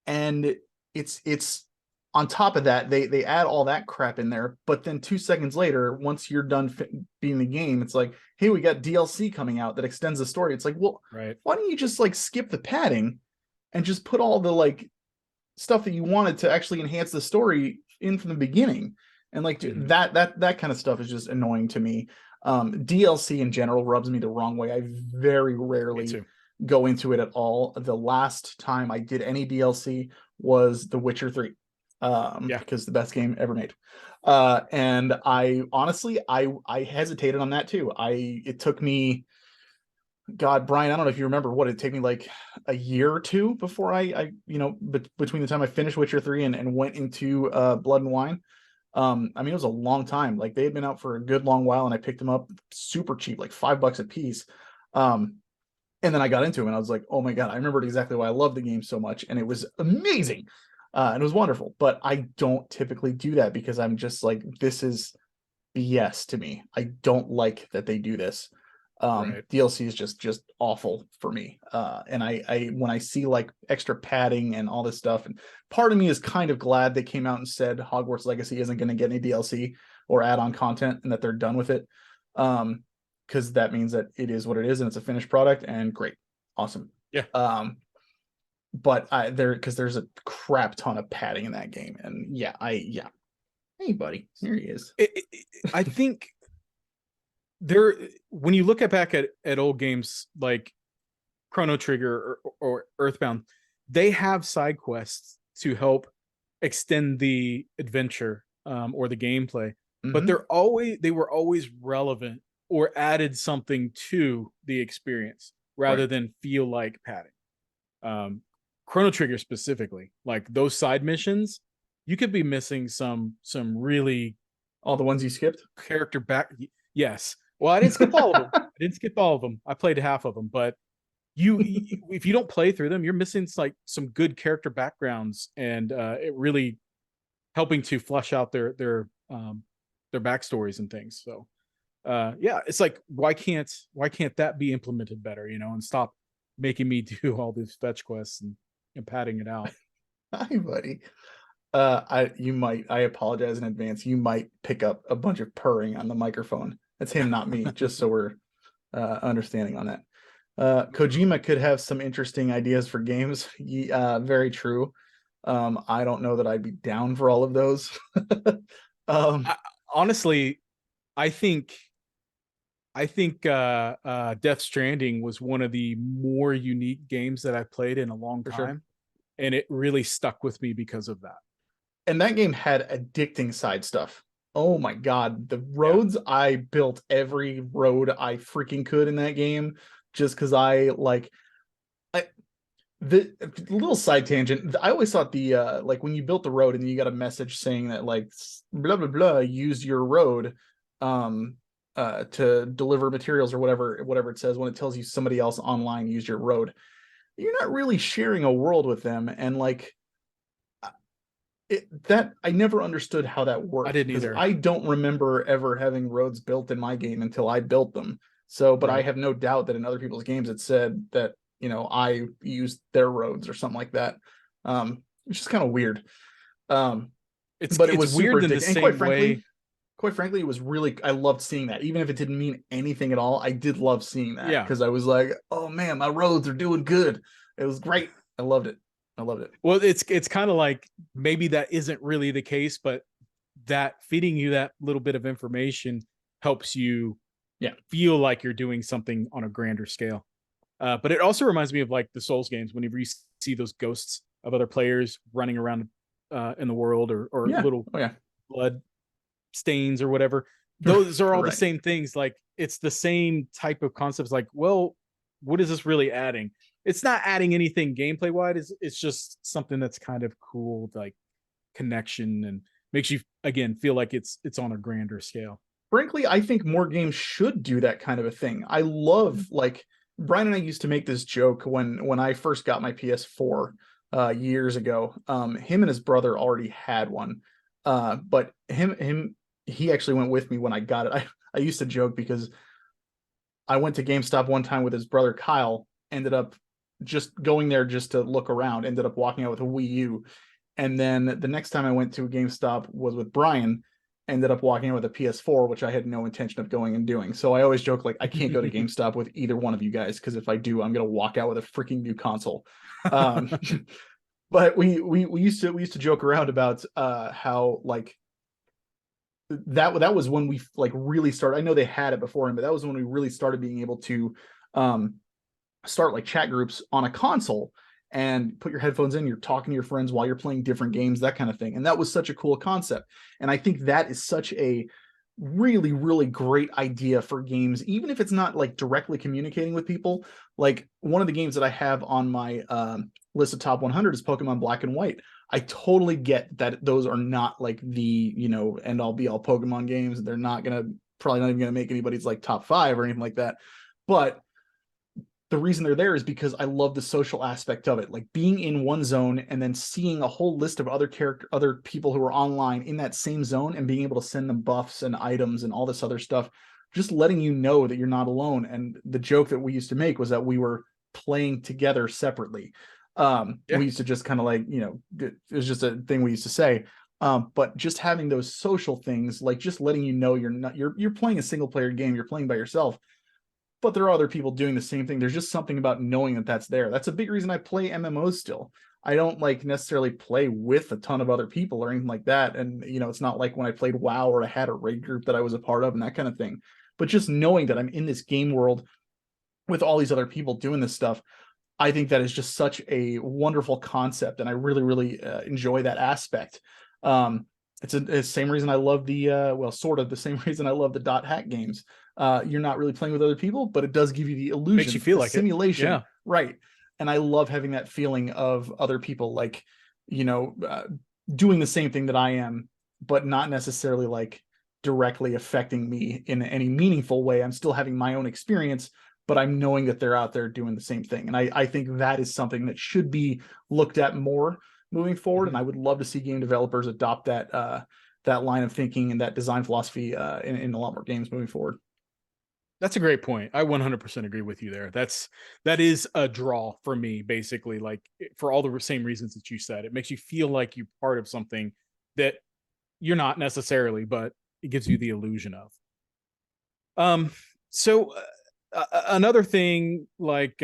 and it's on top of that, they add all that crap in there, but then 2 seconds later, once you're done beating the game, it's like, hey, we got DLC coming out that extends the story. It's like, well, Right. why don't you just like skip the padding and just put all the like stuff that you wanted to actually enhance the story in from the beginning? And like that kind of stuff is just annoying to me. DLC in general rubs me the wrong way. I very Me rarely too. go into it at all. The last time I did any DLC was The Witcher 3, Yeah. because the best game ever made. And I honestly, I hesitated on that too. It took me, God, Brian, I don't know if you remember, what it took me like a year or two before between the time I finished Witcher 3 and went into Blood and Wine. I mean, it was a long time. Like they had been out for a good long while, and I picked them up super cheap, like $5 a piece. And then I got into them, and I was like, oh my God, I remembered exactly why I loved the game so much, and it was amazing. And it was wonderful. But I don't typically do that because I'm just like, this is BS to me. I don't like that they do this. Right. DLC is just awful for me. And I when I see like extra padding and all this stuff, and part of me is kind of glad they came out and said Hogwarts Legacy isn't going to get any DLC or add-on content and that they're done with it. Because that means that it is what it is and it's a finished product, and great, awesome. Yeah. But there's a crap ton of padding in that game, and yeah. Hey, buddy, here he is. I think there, when you look back at old games like Chrono Trigger or Earthbound, they have side quests to help extend the adventure, or the gameplay, but they were always relevant or added something to the experience rather Right. than feel like padding. Chrono Trigger specifically, like those side missions, you could be missing some really All the ones you skipped. character back. Yes. Well, I didn't skip all of them. I didn't skip all of them. I played half of them, but if you don't play through them, you're missing like some good character backgrounds, and it really helping to flush out their backstories and things. So yeah, it's like, why can't that be implemented better, and stop making me do all these fetch quests and padding it out. Hi, buddy. I apologize in advance. You might pick up a bunch of purring on the microphone. That's him, not me, just so we're understanding on that. Kojima could have some interesting ideas for games. Very true. I don't know that I'd be down for all of those. I, honestly, I think Death Stranding was one of the more unique games that I played in a long For time, sure. and it really stuck with me because of that. And that game had addicting side stuff. Oh my God. The Yeah. roads, I built every road I freaking could in that game just because I like the little side tangent. I always thought the like when you built the road and you got a message saying that like blah blah blah, use your road to deliver materials or whatever it says, when it tells you somebody else online use your road. You're not really sharing a world with them, and like that I never understood how that I worked didn't because either. I don't remember ever having roads built in my game until I built them. So, but I Right. have no doubt that in other people's games it said that I used their roads or something like that. Which is kind of weird. Um, but it It's was super weird in the addicting, and same way. quite frankly, it was really, I loved seeing that, even if it didn't mean anything at all. I did love seeing that Yeah. because I was like, oh man, my roads are doing good. It was great. I loved it. I loved it. Well, it's kind of like maybe that isn't really the case, but that feeding you that little bit of information helps you Yeah. feel like you're doing something on a grander scale. But it also reminds me of like the Souls games whenever you see those ghosts of other players running around in the world, or Yeah. little Oh yeah. blood stains or whatever. Those are all the Right. same things. Like it's the same type of concepts. Like, well, what is this really adding? It's not adding anything gameplay wise. It's just something that's kind of cool, like connection, and makes you again feel like it's on a grander scale. Frankly, I think more games should do that kind of a thing. I love, like, Brian and I used to make this joke when I first got my PS4 years ago. Him and his brother already had one. But he actually went with me when I got it. I used to joke because I went to GameStop one time with his brother Kyle, ended up just going there just to look around, ended up walking out with a Wii U. And then the next time I went to a GameStop was with Brian, ended up walking out with a PS4, which I had no intention of going and doing. So I always joke, like, I can't go to GameStop with either one of you guys, because if I do, I'm gonna walk out with a freaking new console. Um, but we used to joke around about how, like, that was when we like really started. I know they had it before him, but that was when we really started being able to um start like chat groups on a console and put your headphones in, you're talking to your friends while you're playing different games, that kind of thing. And that was such a cool concept. And I think that is such a really, really great idea for games, even if it's not like directly communicating with people. Like, one of the games that I have on my list of top 100 is Pokemon Black and White. I totally get that those are not like the, end all be all Pokemon games. They're not gonna, probably not even gonna make anybody's like top 5 or anything like that. But the reason they're there is because I love the social aspect of it. Like, being in one zone and then seeing a whole list of other people who are online in that same zone, and being able to send them buffs and items and all this other stuff, just letting you know that you're not alone. And the joke that we used to make was that we were playing together separately. Yeah. We used to just kind of like, it was just a thing we used to say. But just having those social things, like just letting you know you're playing a single player game, you're playing by yourself, but there are other people doing the same thing. There's just something about knowing that that's there. That's a big reason I play MMOs still. I don't like necessarily play with a ton of other people or anything like that. And, it's not like when I played WoW or I had a raid group that I was a part of and that kind of thing. But just knowing that I'm in this game world with all these other people doing this stuff, I think that is just such a wonderful concept. And I really, really enjoy that aspect. It's the same reason I love the, well, sort of the same reason I love the dot hack games. You're not really playing with other people, but it does give you the Makes you illusion, feel the like it. simulation, Yeah. right? And I love having that feeling of other people, like, you know, uh, doing the same thing that I am, but not necessarily like directly affecting me in any meaningful way. I'm still having my own experience, but I'm knowing that they're out there doing the same thing. And I think that is something that should be looked at more moving forward. And I would love to see game developers adopt that line of thinking and that design philosophy in a lot more games moving forward. That's a great point. I 100% agree with you there. That is a draw for me, basically. Like for all the same reasons that you said, it makes you feel like you're part of something that you're not necessarily, but it gives you the illusion of. Um. So another thing, like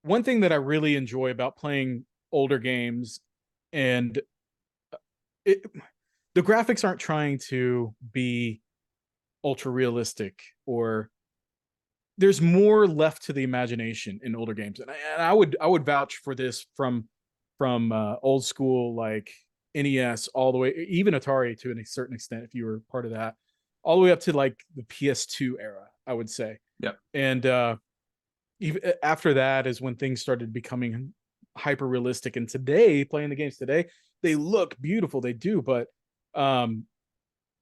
one thing that I really enjoy about playing older games, and it, the graphics aren't trying to be ultra realistic, or there's more left to the imagination in older games, and I would vouch for this from old school like NES all the way, even Atari to a certain extent if you were part of that, all the way up to like the PS2 era, I would say. Yep. And even after that is when things started becoming hyper realistic. And today, playing the games today, they look beautiful, they do, but um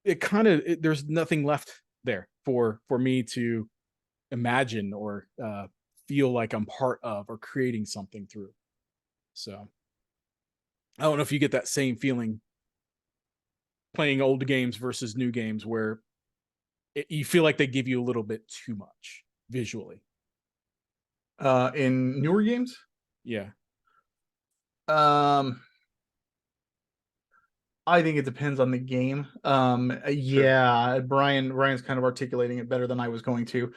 it kind of there's nothing left there for me to imagine or feel like I'm part of or creating something through. So I don't know if you get that same feeling playing old games versus new games, where you feel like they give you a little bit too much visually. In newer games, Yeah. um, I think it depends on the game. Sure. Yeah, Brian's kind of articulating it better than I was going to.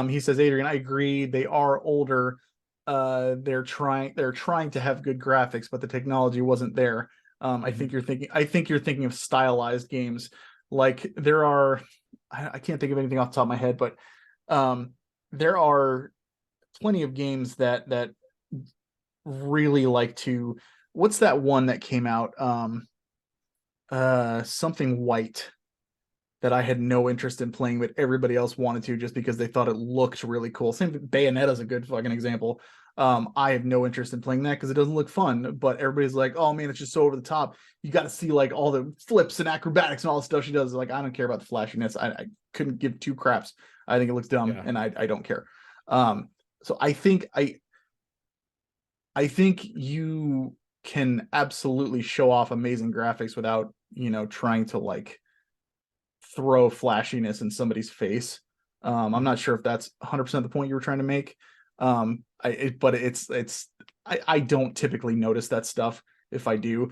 He says, Adrian, I agree. They are older. They're trying to have good graphics, but the technology wasn't there. Mhm. I think you're thinking of stylized games. Like, there are, I can't think of anything off the top of my head, but um there are plenty of games that really like to. What's that one that came out? Something white that I had no interest in playing, but everybody else wanted to just because they thought it looked really cool. Same Bayonetta is a good fucking example. I have no interest in playing that because it doesn't look fun, but everybody's like, oh man, it's just so over the top. You got to see like all the flips and acrobatics and all the stuff she does. Like, I don't care about the flashiness. I couldn't give two craps. I think it looks dumb Yeah. and I don't care. So I think you can absolutely show off amazing graphics without, trying to like throw flashiness in somebody's face. I'm not sure if that's 100% the point you were trying to make. But I don't typically notice that stuff. If I do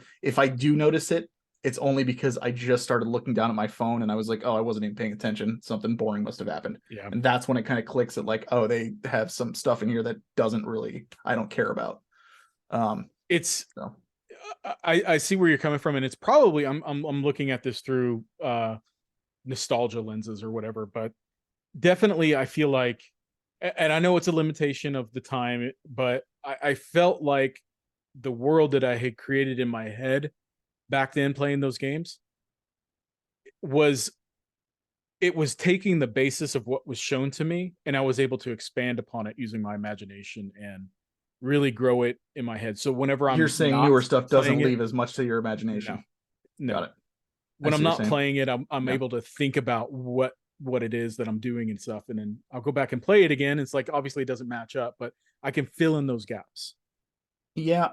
notice it, it's only because I just started looking down at my phone and I was like, oh, I wasn't even paying attention. Something boring must have happened. Yeah. And that's when it kind of clicks at like, oh, they have some stuff in here that I don't care about. It's So I see where you're coming from, and it's probably I'm looking at this through nostalgia lenses or whatever, but definitely I feel like, and I know it's a limitation of the time, but I felt like the world that I had created in my head back then playing those games was it was taking the basis of what was shown to me, and I was able to expand upon it using my imagination and really grow it in my head. So whenever you're I'm saying not newer stuff playing doesn't it, leave as much to your no, imagination. Got no. it. I When see I'm what you're not saying. playing it, I'm Yeah. able to think about what it is that I'm doing and stuff, and then I'll go back and play it again. It's like obviously it doesn't match up, but I can fill in those gaps. Yeah,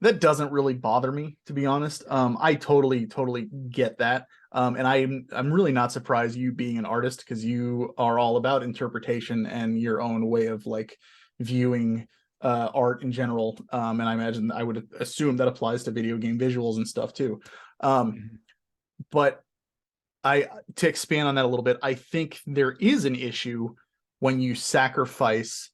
that doesn't really bother me, to be honest. I totally get that. And I'm really not surprised, you being an artist, because you are all about interpretation and your own way of like viewing art in general. And I imagine, I would assume that applies to video game visuals and stuff too. Um, Mhm. but I to expand on that a little bit, I think there is an issue when you sacrifice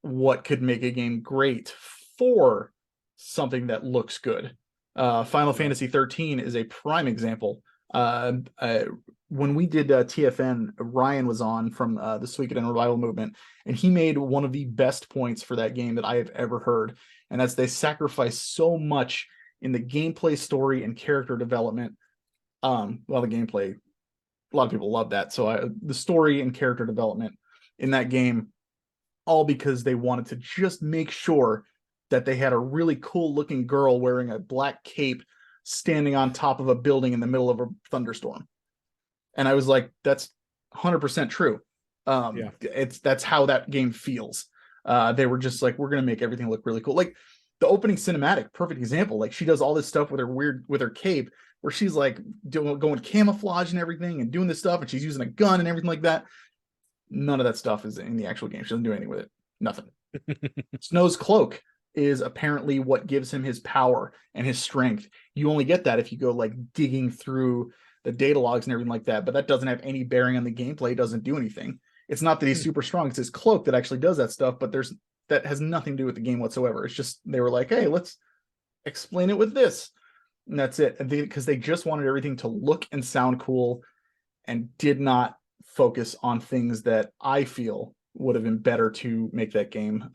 what could make a game great for something that looks good. Final Right. Fantasy 13 is a prime example. Uh, uh, when we did TFN, Ryan was on from the Suikoden Revival Movement, and he made one of the best points for that game that I have ever heard, and that's they sacrifice so much in the gameplay, story, and character development. Well, the gameplay, a lot of people love that. So the story and character development in that game, all because they wanted to just make sure that they had a really cool looking girl wearing a black cape standing on top of a building in the middle of a thunderstorm. And I was like, that's 100% true. Yeah. That's how that game feels. They were just like, we're gonna make everything look really cool. Like the opening cinematic, perfect example. Like she does all this stuff with her cape, where she's like going camouflage and everything and doing this stuff, and she's using a gun and everything like that. None of that stuff is in the actual game. She doesn't do anything with it. Nothing. Snow's cloak is apparently what gives him his power and his strength. You only get that if you go like digging through the data logs and everything like that, but that doesn't have any bearing on the gameplay. It doesn't do anything. It's not that he's super strong, it's his cloak that actually does that stuff, but that has nothing to do with the game whatsoever. It's just they were like, hey, let's explain it with this. And that's it. Because they just wanted everything to look and sound cool and did not focus on things that I feel would have been better to make that game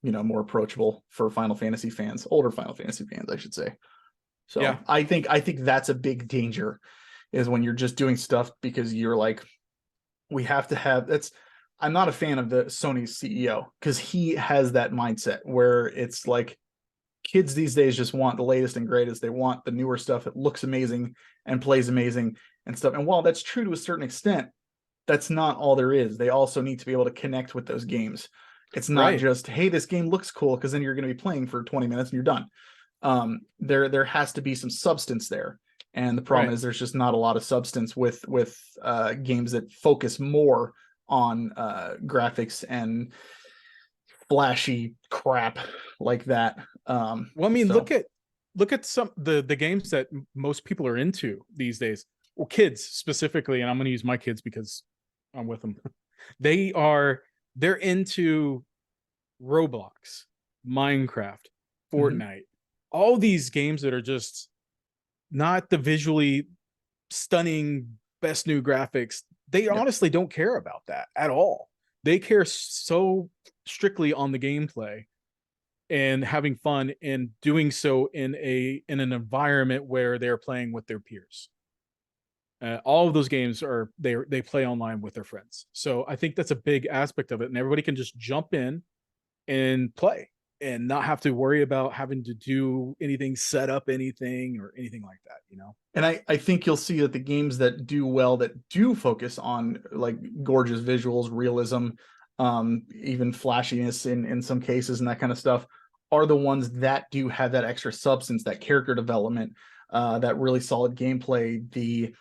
more approachable for Final Fantasy fans, older Final Fantasy fans, I should say. So Yeah. I think that's a big danger, is when you're just doing stuff because you're like, we have to have that's I'm not a fan of the Sony's CEO, because he has that mindset where it's like kids these days just want the latest and greatest. They want the newer stuff that looks amazing and plays amazing and stuff. And while that's true to a certain extent, that's not all there is. They also need to be able to connect with those games. It's not Right. just, hey, this game looks cool, because then you're going to be playing for 20 minutes and you're done. There has to be some substance there. And the problem Right. is there's just not a lot of substance with games that focus more on graphics and flashy crap like that. Well, I mean, So look at some the games that most people are into these days, or kids specifically, and I'm going to use my kids because I'm with them. They are they're into Roblox, Minecraft, mhm. Fortnite, all these games that are just not the visually stunning best new graphics. They Yep. honestly don't care about that at all. They care so strictly on the gameplay and having fun and doing so in an environment where they're playing with their peers. All of those games are they play online with their friends. So I think that's a big aspect of it, and everybody can just jump in and play and not have to worry about having to do anything, set up anything or anything like that, you know? And I think you'll see that the games that do well, that do focus on like gorgeous visuals, realism, even flashiness in some cases and that kind of stuff, are the ones that do have that extra substance, that character development, that really solid gameplay, the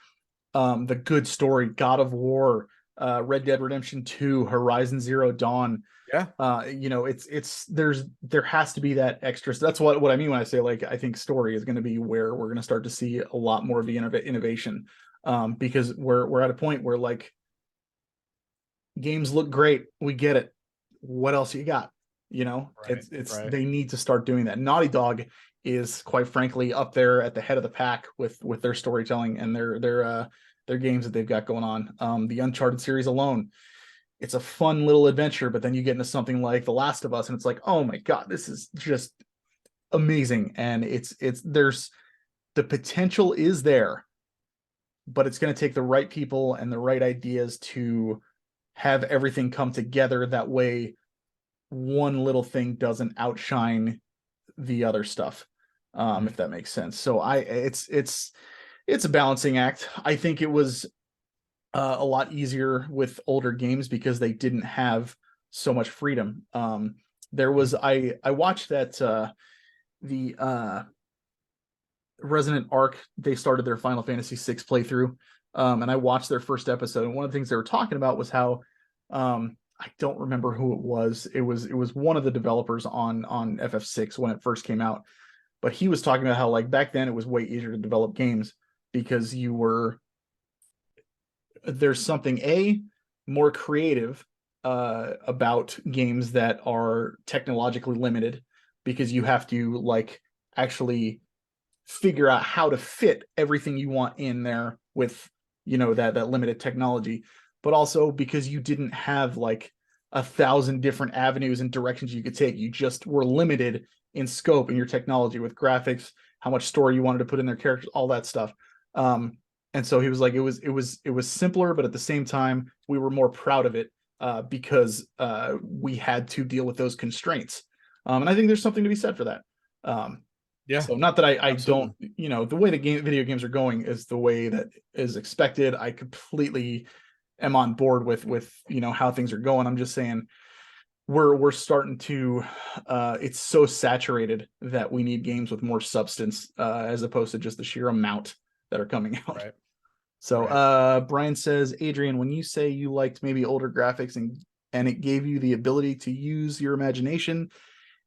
good story. God of War, Red Dead Redemption 2, Horizon Zero Dawn. Yeah. You know, there has to be that extra. So that's what I mean when I say, like, I think story is going to be where we're going to start to see a lot more of the innovation, because we're at a point where, like, games look great, we get it, what else you got? You know, Right, it's right. they need to start doing that. Naughty Dog is, quite frankly, up there at the head of the pack with their storytelling and their games that they've got going on. The Uncharted series alone, it's a fun little adventure, but then you get into something like The Last of Us and it's like, oh my god, this is just amazing. And there's the potential is there, but it's going to take the right people and the right ideas to have everything come together. That way one little thing doesn't outshine the other stuff, if that makes sense. So it's a balancing act. I think it was a lot easier with older games because they didn't have so much freedom. There was I watched that the Resonant Arc, they started their Final Fantasy VI playthrough, and I watched their first episode. And one of the things they were talking about was how, I don't remember who it was. It was one of the developers on FF6 when it first came out, but he was talking about how, like, back then it was way easier to develop games because there's something more creative about games that are technologically limited, because you have to, like, actually figure out how to fit everything you want in there with, you know, that limited technology, but also because you didn't have like 1,000 different avenues and directions you could take. You just were limited in scope in your technology with graphics, how much story you wanted to put in their characters, all that stuff. And so he was like, it was simpler, but at the same time, we were more proud of it, because we had to deal with those constraints. And I think there's something to be said for that. Yeah, So not that I absolutely. don't, you know, the way the video games are going is the way that is expected. I completely am on board with, you know, how things are going. I'm just saying we're starting to it's so saturated that we need games with more substance, as opposed to just the sheer amount that are coming out. Right. So Right. Brian says, Adrian, when you say you liked maybe older graphics and it gave you the ability to use your imagination,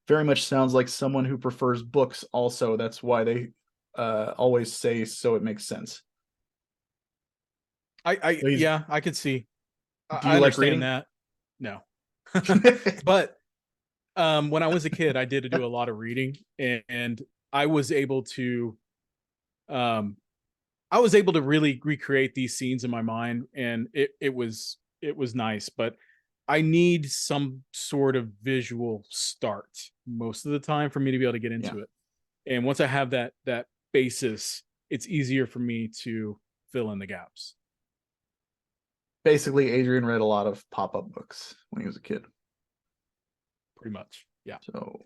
very much sounds like someone who prefers books also. That's why they always say, so it makes sense. I So yeah, I could see. do I you like understand reading? that. No. But when I was a kid, I did do a lot of reading, and I was able to um I was able to really recreate these scenes in my mind, and it was nice, but I need some sort of visual start most of the time for me to be able to get Yeah. into it. And once I have that basis, it's easier for me to fill in the gaps. Basically, Adrian read a lot of pop-up books when he was a kid. Pretty much. Yeah. So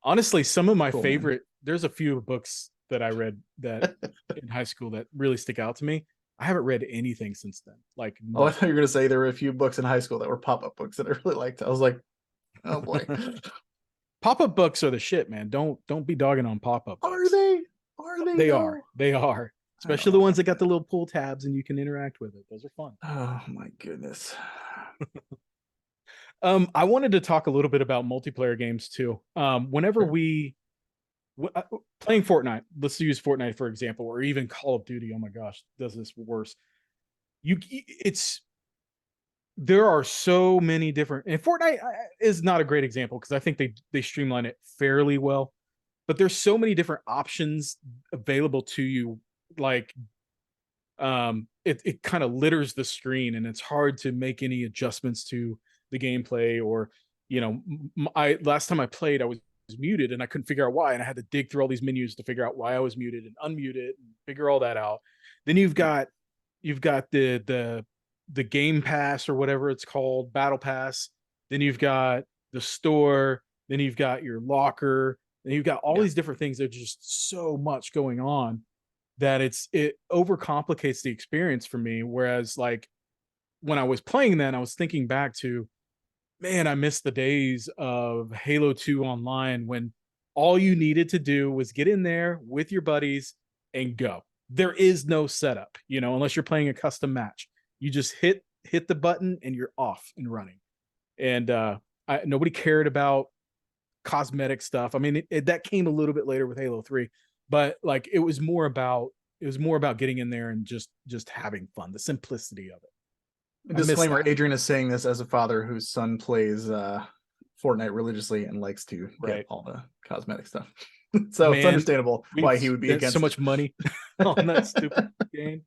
Honestly, some of my cool, man. favorite there's a few books that I read that in high school that really stick out to me. I haven't read anything since then. Like Oh, I thought you nothing. were gonna say there were a few books in high school that were pop-up books that I really liked. I was like, oh boy. Pop-up books are the shit, man. Don't be dogging on pop-up Are books. they? Are they They are. though? They are. Especially the Oh, ones that got the little pull tabs and you can interact with it. Those are fun. oh my goodness. I wanted to talk a little bit about multiplayer games too. Whenever Sure. we playing Fortnite, let's use Fortnite for example, or even Call of Duty. Oh my gosh, does this worse? It's there are so many different, and Fortnite is not a great example because I think they streamline it fairly well, but there's so many different options available to you, like it kind of litters the screen, and it's hard to make any adjustments to the gameplay. Or I last time I played, I was muted and I couldn't figure out why, and I had to dig through all these menus to figure out why I was muted and unmute it and figure all that out. Then you've got the game pass, or whatever it's called, battle pass. Then you've got the store. Then you've got your locker. Then you've got all Yeah. these different things. There's just so much going on that it overcomplicates the experience for me. Whereas, like, when I was playing then, I was thinking back to, man, I miss the days of Halo 2 online, when all you needed to do was get in there with your buddies and go. There is no setup, unless you're playing a custom match. You just hit the button and you're off and running. And nobody cared about cosmetic stuff. I mean, that came a little bit later with Halo 3, but like it was more about getting in there and just having fun, the simplicity of it. I miss Disclaimer: that. Adrian is saying this as a father whose son plays Fortnite religiously and likes to get Right. all the cosmetic stuff. So it's Man, understandable we've why he would be spent against so much money on that stupid game.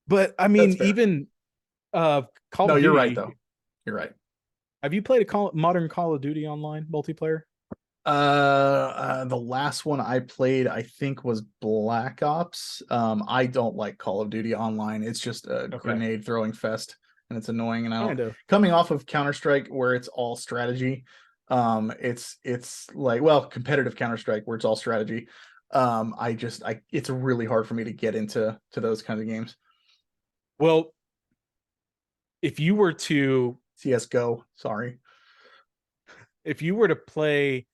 But I That's mean, fair. even Call No, of you're right Duty. though. You're right. Have you played a modern Call of Duty online multiplayer? The last one I played, I think, was Black Ops. I don't like Call of Duty online. It's just a Okay. grenade throwing fest, and it's annoying. And I Kind don't of. coming off of Counter-Strike where it's all strategy. It's like, well, competitive Counter-Strike where it's all strategy. It's really hard for me to get into those kinds of games. Well, if you were to CS:GO, sorry. play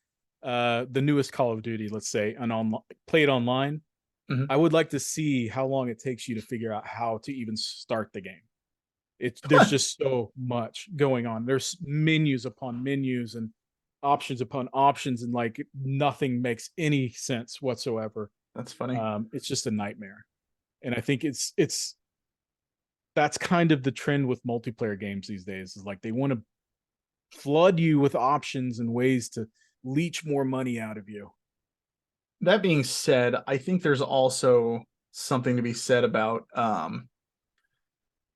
the newest Call of Duty, let's say, and play it online, Mhm. I would like to see how long it takes you to figure out how to even start the game. There's just so much going on. There's menus upon menus and options upon options, and like nothing makes any sense whatsoever. That's funny. It's just a nightmare. And I think that's kind of the trend with multiplayer games these days, is like they want to flood you with options and ways to leech more money out of you. That being said, I think there's also something to be said about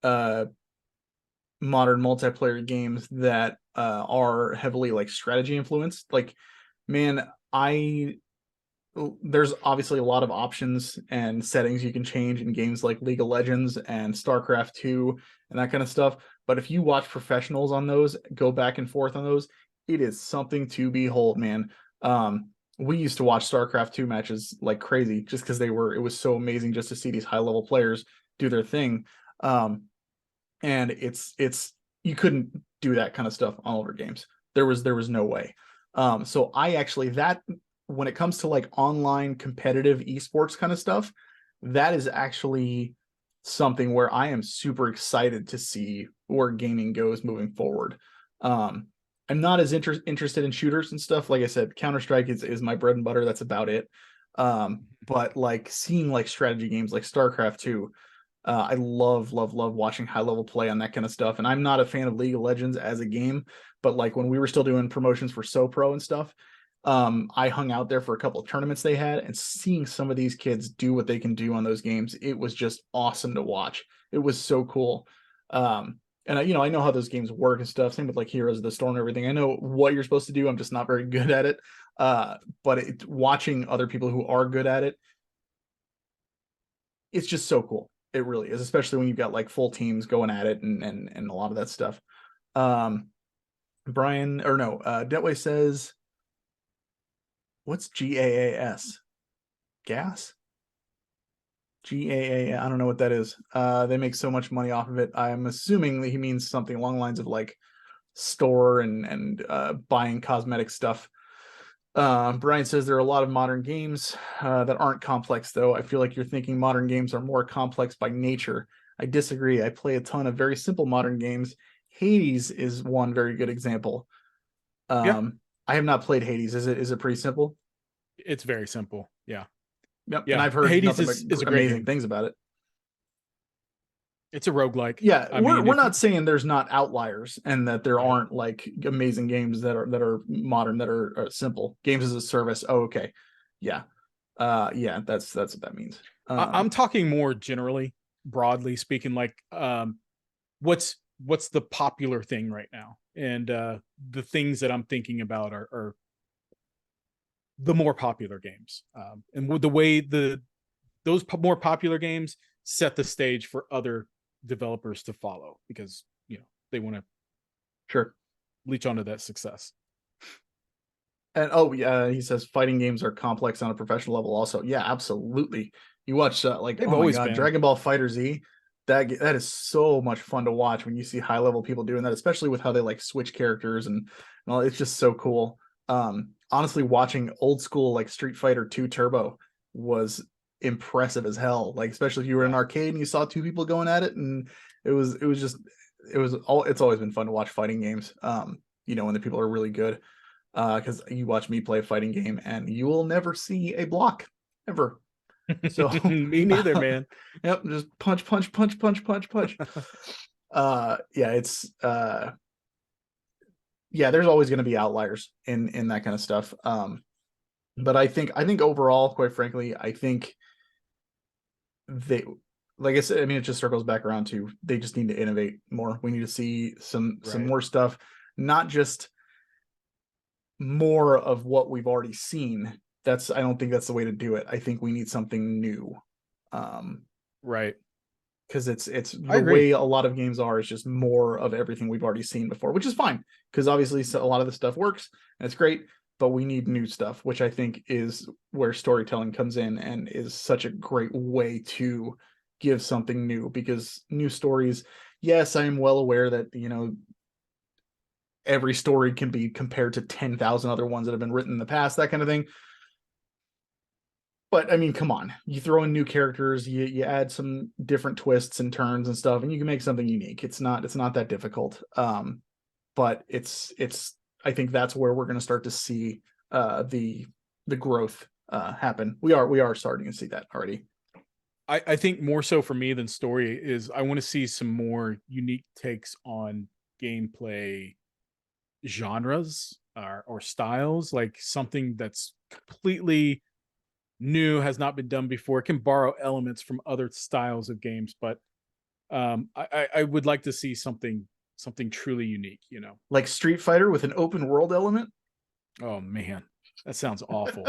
uh modern multiplayer games that are heavily like strategy influenced. Like, man, I there's obviously a lot of options and settings you can change in games like League of Legends and StarCraft 2 and that kind of stuff. But if you watch professionals on those, go back and forth on those, it is something to behold, man. We used to watch StarCraft 2 matches like crazy just because it was so amazing just to see these high level players do their thing. And it's you couldn't do that kind of stuff on older games. There was no way. So I actually that when it comes to like online competitive esports kind of stuff, that is actually something where I am super excited to see where gaming goes moving forward. I'm not as interested in shooters and stuff. Like I said, Counter-Strike is my bread and butter. That's about it. But like seeing like strategy games like StarCraft 2, I love watching high level play on that kind of stuff. And I'm not a fan of League of Legends as a game, but like when we were still doing promotions for SoPro and stuff, I hung out there for a couple of tournaments they had, and seeing some of these kids do what they can do on those games, it was just awesome to watch. It was so cool. And I know how those games work and stuff. Same with like Heroes of the Storm and everything. I know what you're supposed to do. I'm just not very good at it. But watching other people who are good at it, it's just so cool. It really is, especially when you've got like full teams going at it and a lot of that stuff. Brian or no, Detway says, what's GAAS? Gas? GAA. I don't know what that is. They make so much money off of it. I'm assuming that he means something along the lines of like store and buying cosmetic stuff. Brian says there are a lot of modern games that aren't complex, though. I feel like you're thinking modern games are more complex by nature. I disagree. I play a ton of very simple modern games. Hades is one very good example. Yeah, I have not played Hades. Is it pretty simple? it's very simple. Yeah. Yep. And Yeah. I've heard Hades nothing but is a great amazing game. things about it. It's a roguelike. Yeah, I we're mean, we're not saying there's not outliers and that there right. aren't like amazing games that are modern that are simple. Games as a service. Oh, okay. Yeah. Yeah, that's what that means. I'm talking more generally. broadly speaking, like what's the popular thing right now, and the things that I'm thinking about are the more popular games, and with the way those more popular games set the stage for other developers to follow, because they want to Sure. leech onto that success. And oh yeah, he says fighting games are complex on a professional level. Also, yeah, absolutely. You watch like They've oh my always god, been. Dragon Ball Fighter Z. That is so much fun to watch when you see high level people doing that, especially with how they like switch characters and all. It's just so cool. Honestly, watching old school like Street Fighter 2 Turbo was impressive as hell. Like especially if you were in an Yeah. arcade and you saw two people going at it, and it was just it's always been fun to watch fighting games. When the people are really good, because you watch me play a fighting game and you will never see a block ever. So Me neither, man. yep, just punch, punch, punch, punch, punch, punch. Yeah, it's yeah, there's always going to be outliers in that kind of stuff. But I think overall, quite frankly, I think they, like I said, I mean, it just circles back around to they just need to innovate more. We need to see some Right. more stuff, not just more of what we've already seen. I don't think that's the way to do it. I think we need something new. Um, Right. because it's I the agree. way a lot of games are is just more of everything we've already seen before, which is fine because obviously a lot of the stuff works and it's great, but we need new stuff, which I think is where storytelling comes in and is such a great way to give something new because new stories, yes, I am well aware that every story can be compared to 10,000 other ones that have been written in the past, that kind of thing. But I mean, come on, you throw in new characters, you add some different twists and turns and stuff, and you can make something unique. It's not that difficult. But it's I think that's where we're going to start to see the growth happen. We are starting to see that already. I think more so for me than story is I want to see some more unique takes on gameplay genres, or styles, like something that's completely new, has not been done before. It can borrow elements from other styles of games, but I would like to see something truly unique. Like Street Fighter with an open world element. Oh man, that sounds awful.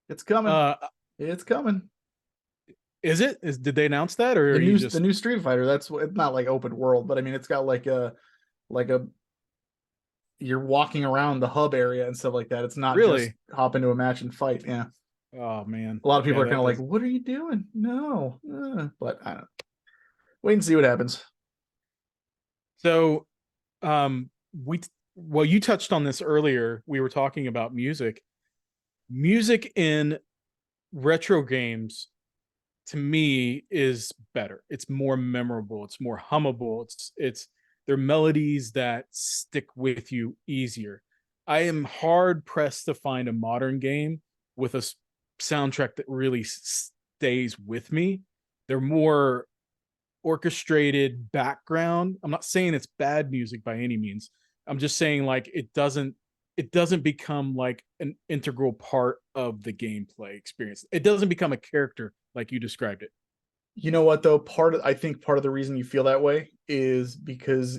It's coming. uh, It's coming. is it? Did they announce that, or The are you new the just new Street Fighter. That's what, it's not like open world, but I mean, it's got like a you're walking around the hub area and stuff like that. It's not just really? hop into a match and fight. Yeah. Oh man, A lot of people yeah, are kind that of like, does. "What are you doing?" No, but I don't know. Wait and see what happens. So, we well, you touched on this earlier. We were talking about music. Music in retro games, to me, is better. It's more memorable. It's more hummable. It's they're melodies that stick with you easier. I am hard pressed to find a modern game with a soundtrack that really stays with me. They're more orchestrated background. I'm not saying it's bad music by any means. I'm just saying like it doesn't become like an integral part of the gameplay experience. It doesn't become a character like you described it. You know what though? I think part of the reason you feel that way is because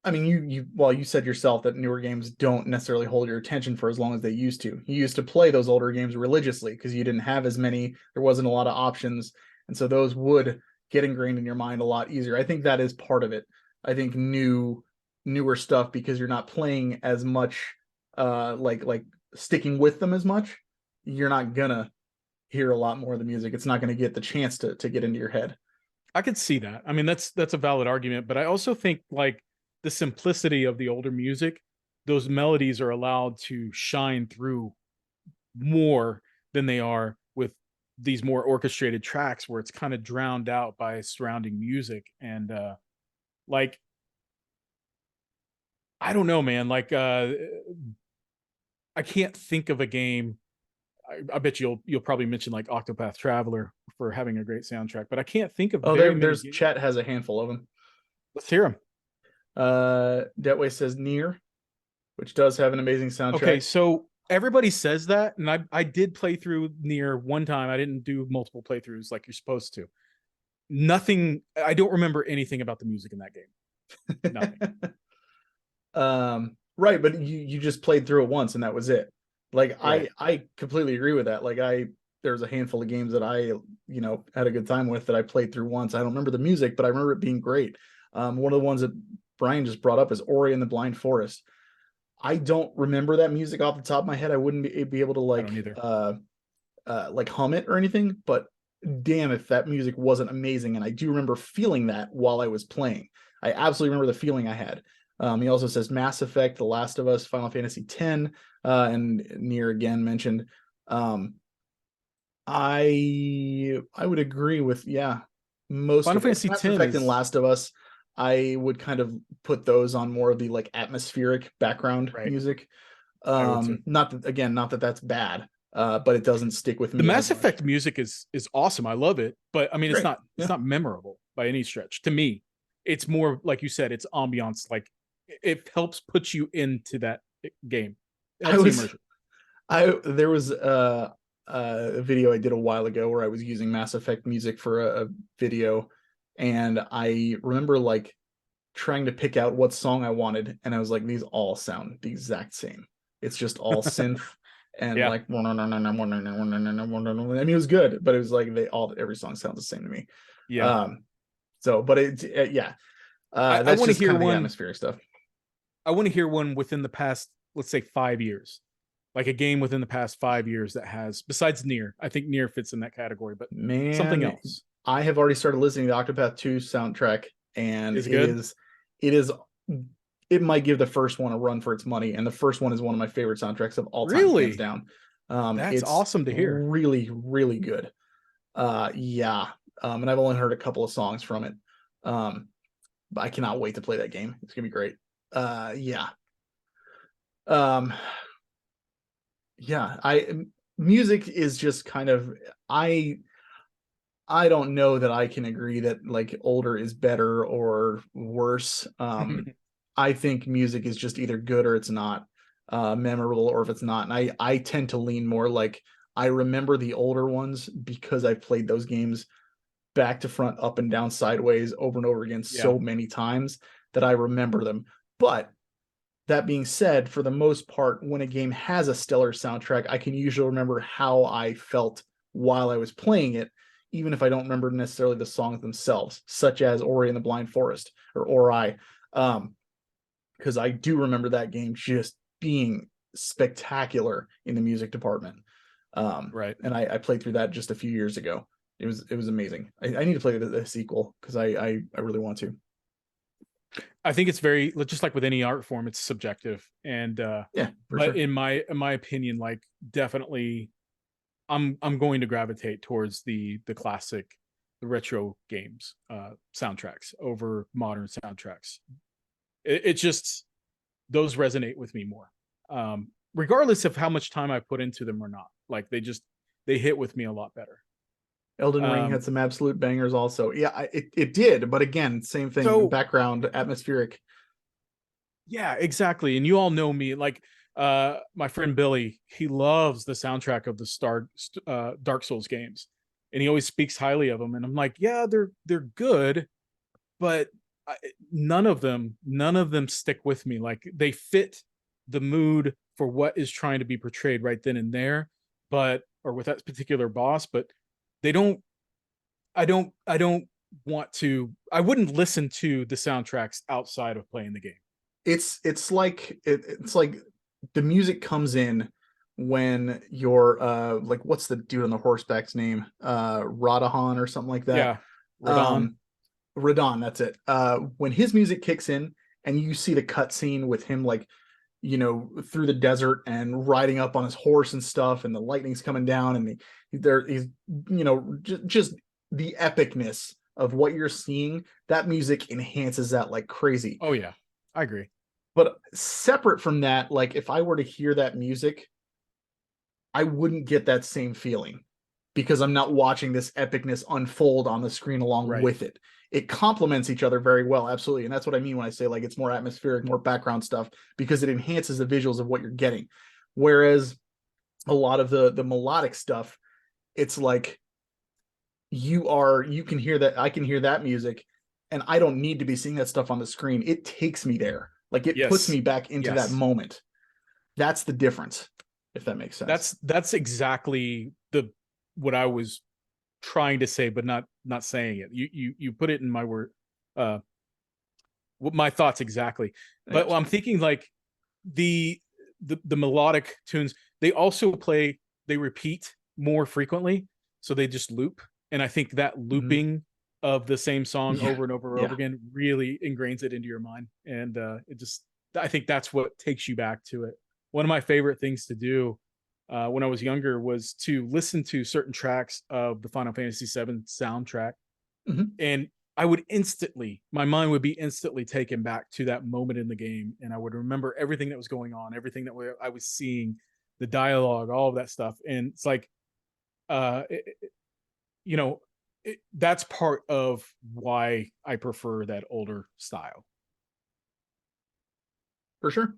I mean, you said yourself that newer games don't necessarily hold your attention for as long as they used to. You used to play those older games religiously because you didn't have as many, there wasn't a lot of options, and so those would get ingrained in your mind a lot easier. I think that is part of it. I think newer stuff because you're not playing as much like sticking with them as much, you're not gonna hear a lot more of the music. It's not gonna get the chance to get into your head. I could see that. I mean, that's a valid argument, but I also think like the simplicity of the older music, those melodies are allowed to shine through more than they are with these more orchestrated tracks where it's kind of drowned out by surrounding music. And like I don't know, man. Like I can't think of a game. I bet you'll probably mention like Octopath Traveler for having a great soundtrack, but I can't think of Oh, very many there's games. chat has a handful of them. Let's hear them. Detway says Near, which does have an amazing Okay, soundtrack. so everybody says that, and I did play through near one time. I didn't do multiple playthroughs like you're supposed to. Nothing. I don't remember anything about the music in that game. Nothing. Right, but you just played through it once and that was it. Like Right. I completely agree with that. Like there's a handful of games that I had a good time with that I played through once. I don't remember the music, but I remember it being great. One of the ones that Brian just brought up is Ori and the Blind Forest. I don't remember that music off the top of my head. I wouldn't be able to I don't either. like hum it or anything, but damn if that music wasn't amazing. And I do remember feeling that while I was playing. I absolutely remember the feeling I had. He also says Mass Effect, The Last of Us, Final Fantasy X, and Nier again mentioned. I would agree with most Final of it. Fantasy Mass X Effect and is Last of Us. I would kind of put those on more of the like atmospheric background right. music. I would too. Not that that's bad, but it doesn't stick with The me as Mass much. Effect music is awesome. I love it, but I mean, Great, it's yeah. not memorable by any stretch to me. It's more like you said. It's ambiance. Like it helps put you into that game. It I helps the was immersion. there was a video I did a while ago where I was using Mass Effect music for a video, and I remember like trying to pick out what song I wanted, and I was like, these all sound the exact same. It's just all synth and Yeah. like I mean it was good, but it was like every song sounds the same to me. Yeah. So but I that's want to just hear kind of the one. atmospheric stuff. I want to hear one within the past, let's say 5 years, like a game within the past 5 years that has, besides Near. I think Near fits in that category, but something Man, else I have already started listening to the Octopath 2 soundtrack, and is good. it is, it might give the first one a run for its money, and the first one is one of my favorite soundtracks of all time, hands Really, down. that's It's awesome to hear. really, really good. Yeah. And I've only heard a couple of songs from it. But I cannot wait to play that game. It's gonna be great. Yeah. Um, yeah, music is just kind of I I don't know that I can agree that like older is better or worse. I think music is just either good or it's not memorable, or if it's not. And I tend to lean more like I remember the older ones because I've played those games back to front, up and down, sideways, over and over again Yeah. so many times that I remember them. But that being said, for the most part, when a game has a stellar soundtrack, I can usually remember how I felt while I was playing it, even if I don't remember necessarily the songs themselves, such as Ori and the Blind Forest or Ori. Because I do remember that game just being spectacular in the music department. Right. And I played through that just a few years ago. It was amazing. I need to play the sequel because I really want to. I think it's very, just like with any art form, it's subjective. And Yeah, for but sure. in my opinion, like definitely I'm going to gravitate towards the classic, the retro games soundtracks over modern soundtracks. It just, those resonate with me more. Regardless of how much time I put into them or not. Like they hit with me a lot better. Elden Ring Um had some absolute bangers also. Yeah, it did, but again, same thing, so background, atmospheric. yeah, exactly. And you all know me, like my friend Billy, he loves the soundtrack of the Dark Souls games. And he always speaks highly of them, and I'm like, yeah, they're good, but none of them stick with me. Like they fit the mood for what is trying to be portrayed right then and there, but or with that particular boss, but they don't I don't want to, I wouldn't listen to the soundtracks outside of playing the game. It's like the music comes in when you're like what's the dude on the horseback's name? Radahan or something like that. Yeah. Radon. Um Radon, that's it. When his music kicks in and you see the cutscene with him like through the desert and riding up on his horse and stuff, and the lightning's coming down, and he's just the epicness of what you're seeing. That music enhances that like crazy. Oh yeah. I agree. But separate from that, like if I were to hear that music, I wouldn't get that same feeling because I'm not watching this epicness unfold on the screen along Right. with it. It complements each other very well, absolutely. And that's what I mean when I say like it's more atmospheric, more background stuff, because it enhances the visuals of what you're getting. Whereas a lot of the melodic stuff, it's like you can hear that, I can hear that music, and I don't need to be seeing that stuff on the screen. It takes me there. Like it puts Yes. me back into that Yes. moment. That's the difference, if that makes sense. That's exactly the what I was trying to say, but not saying it. You put it in my word, uh, my thoughts exactly. I But gotcha. I'm thinking like the the melodic tunes, they also play, they repeat more frequently, so they just loop. And I think that Mhm. looping of the same song Yeah. over and over and over Yeah. again really ingrains it into your mind, and it just, I think that's what takes you back to it. One of my favorite things to do when I was younger was to listen to certain tracks of the Final Fantasy VII soundtrack, Mhm. and I would instantly, my mind would be instantly taken back to that moment in the game, and I would remember everything that was going on, everything that I was seeing, the dialogue, all of that stuff. And it's like, it, you know, that's part of why I prefer that older style. For sure.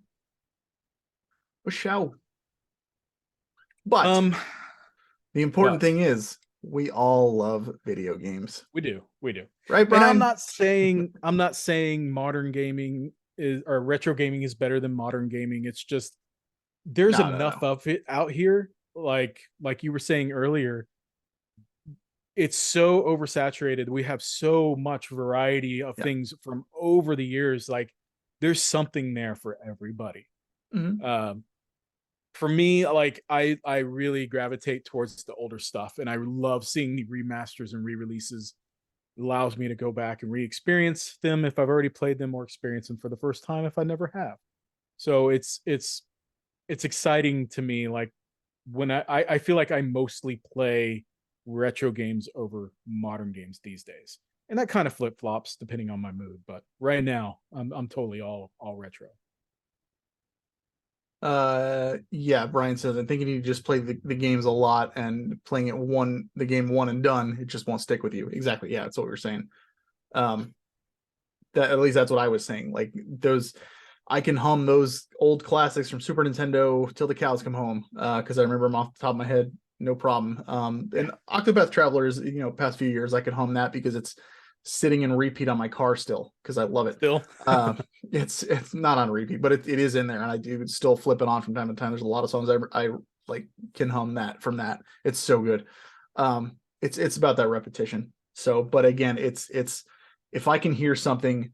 For sure. But Um, the important but thing is we all love video games. we do, Right, and Brian? I'm not saying modern gaming is, or retro gaming is better than modern gaming. It's just there's No, no, no. enough of it out here, like you were saying earlier. It's so oversaturated, we have so much variety of Yeah. things from over the years, like there's something there for everybody. Mhm. um for me, like I really gravitate towards the older stuff, and I love seeing the remasters and re-releases. It allows me to go back and re-experience them if I've already played them, or experience them for the first time if I never have. So it's exciting to me. Like when I feel like I mostly play retro games over modern games these days, and that kind of flip flops depending on my mood. But right now, I'm totally all retro. Yeah, Brian says I think if you just play the games a lot and playing it the game one and done, it just won't stick with you. Exactly. Yeah, that's what we were saying. Um, that at least that's what I was saying. Like those, I can hum those old classics from Super Nintendo till the cows come home. Because I remember them off the top of my head, no problem. And Octopath Travelers, past few years, I can hum that because it's sitting in repeat on my car still because I love it. Still, It's not on repeat, but it is in there, and I do still flip it on from time to time. There's a lot of songs I like can hum that from that. It's so good. It's about that repetition. So, but again, it's if I can hear something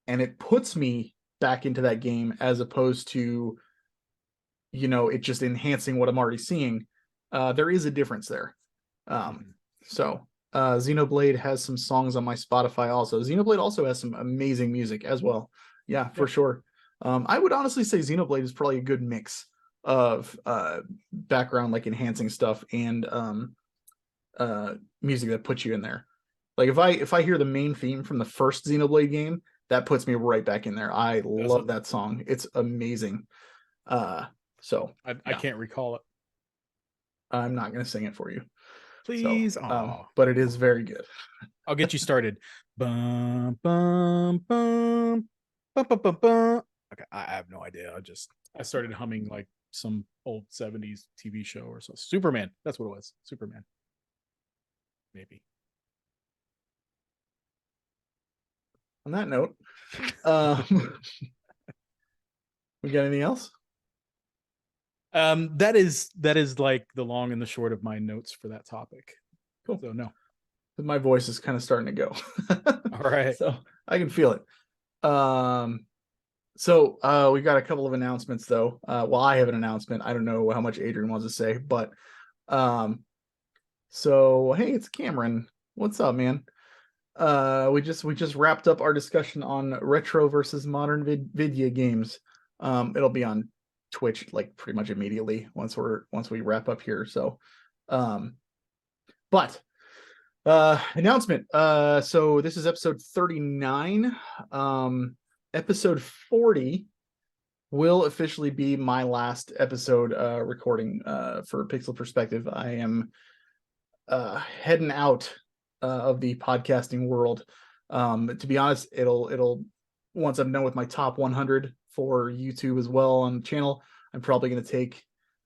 and it puts me back into that game as opposed to it just enhancing what I'm already seeing, there is a difference there. Um, mhm. so Xenoblade has some songs on my Spotify also. Xenoblade also has some amazing music as well. Yeah, for Yeah, sure. I would honestly say Xenoblade is probably a good mix of background, like enhancing stuff, and music that puts you in there. Like if I hear the main theme from the first Xenoblade game, that puts me right back in there. I does it? love that song. It's amazing. Uh, so I yeah, can't recall it. I'm not gonna sing it for you. So, Please, oh, but it is very good. I'll get you started. Bum bum bum bum bum bum bum. Okay, I have no idea. I started humming like some old '70s TV show or so. Superman. That's what it was. Superman. Maybe. On that note, um, we got anything else? That is like the long and the short of my notes for that topic. Cool. So no. My voice is kind of starting to go, All right. so I can feel it. So we got a couple of announcements though. Well, I have an announcement. I don't know how much Adrian wants to say, but um, so hey, it's Cameron. What's up, man? We just wrapped up our discussion on retro versus modern video games. It'll be on Twitch like pretty much immediately once we wrap up here. So, um, but announcement. So this is episode 39. Episode 40 will officially be my last episode recording for Pixel Perspective. I am heading out of the podcasting world. To be honest, it'll once I'm done with my top 100 for YouTube as well on the channel, I'm probably going to take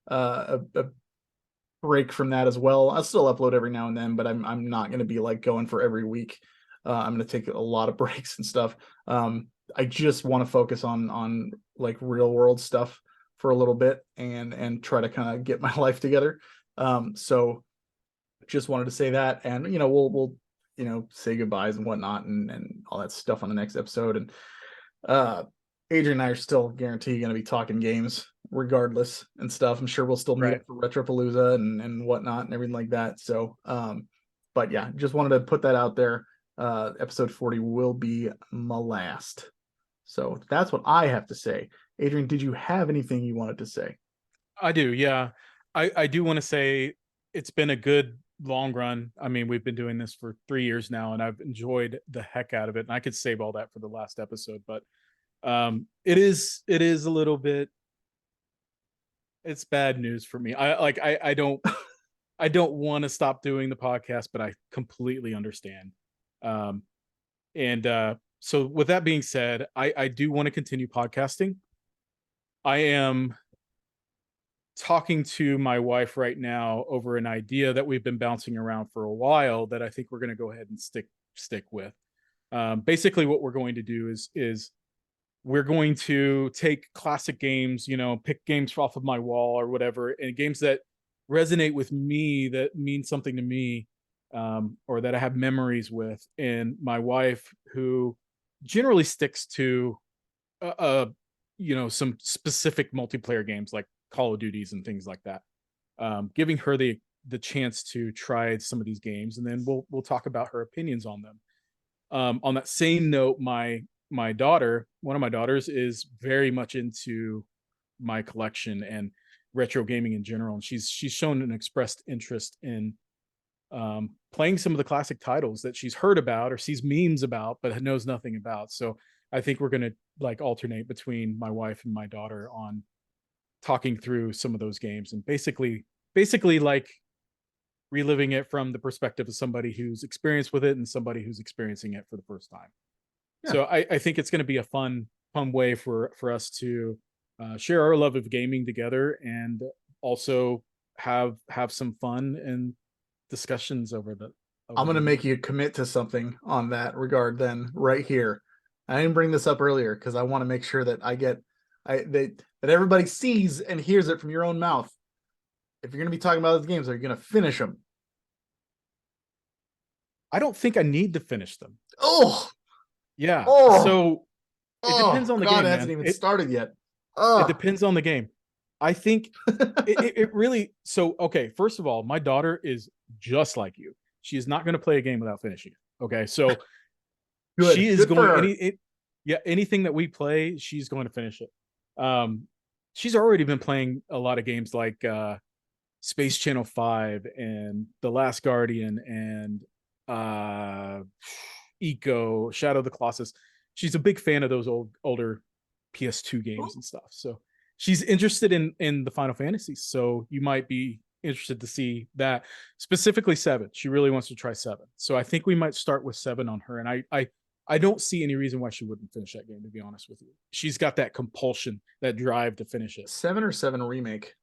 a break from that as well. I'll still upload every now and then, but I'm not going to be like going for every week. I'm going to take a lot of breaks and stuff. I just want to focus on like real world stuff for a little bit and try to kind of get my life together. So just wanted to say that, and we'll say goodbyes and whatnot and all that stuff on the next episode. And Adrian and I are still guaranteed going to be talking games regardless and stuff. I'm sure we'll still meet Right. up for Retropalooza and whatnot and everything like that. So, but yeah, just wanted to put that out there. Episode 40 will be my last. So that's what I have to say. Adrian, did you have anything you wanted to say? I do, yeah. I do want to say it's been a good long run. I mean, we've been doing this for 3 years now, and I've enjoyed the heck out of it. And I could save all that for the last episode, but it is a little bit, it's bad news for me. I don't I don't want to stop doing the podcast, but I completely understand. And so with that being said, I do want to continue podcasting. I am talking to my wife right now over an idea that we've been bouncing around for a while that I think we're going to go ahead and stick with. Basically, what we're going to do is we're going to take classic games, pick games off of my wall or whatever, and games that resonate with me, that mean something to me, or that I have memories with. And my wife, who generally sticks to, some specific multiplayer games like Call of Duties and things like that, giving her the chance to try some of these games, and then we'll talk about her opinions on them. On that same note, my daughter, one of my daughters, is very much into my collection and retro gaming in general, and she's shown an expressed interest in playing some of the classic titles that she's heard about or sees memes about but knows nothing about. So I think we're going to like alternate between my wife and my daughter on talking through some of those games, and basically like reliving it from the perspective of somebody who's experienced with it and somebody who's experiencing it for the first time. Yeah. So I think it's going to be a fun way for us to share our love of gaming together, and also have some fun and discussions over I'm going to the make you commit to something on that regard then right here. I didn't bring this up earlier because I want to make sure that that everybody sees and hears it from your own mouth. If you're going to be talking about those games, are you going to finish them? I don't think I need to finish them. Oh, yeah. Oh, so it depends on the God, game. it hasn't Man. even started yet. It depends on the game. I think it really. So okay, first of all, my daughter is just like you. She is not going to play a game without finishing it. Okay, so Good. she is Good for going her. anything that we play, she's going to finish it. She's already been playing a lot of games like Space Channel 5 and The Last Guardian and Eco, Shadow of the Colossus. She's a big fan of those older PS2 games and stuff. So she's interested in the Final Fantasies. So you might be interested to see that, specifically 7. She really wants to try 7. So I think we might start with 7 on her. And I don't see any reason why she wouldn't finish that game, to be honest with you. She's got that compulsion, that drive to finish it. 7 or 7 remake?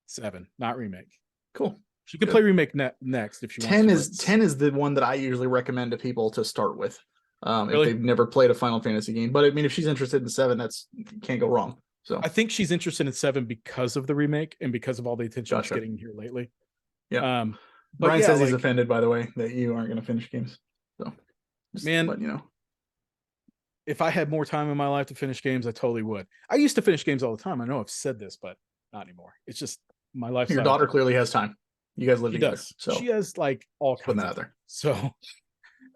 7, not remake. Cool. She can play remake next if she wants. 10 is the one that I usually recommend to people to start with. Really? If they've never played a Final Fantasy game. But I mean, if she's interested in 7, that's can't go wrong. So I think she's interested in 7 because of the remake and because of all the attention it's getting here lately. Yeah. But Brian says he's offended, by the way, that you aren't going to finish games. So just man, let you know. If I had more time in my life to finish games, I totally would. I used to finish games all the time. I know I've said this, but not anymore. It's just my life. Your daughter clearly has time. You guys live together. Does. So she has like all kinds of out there. So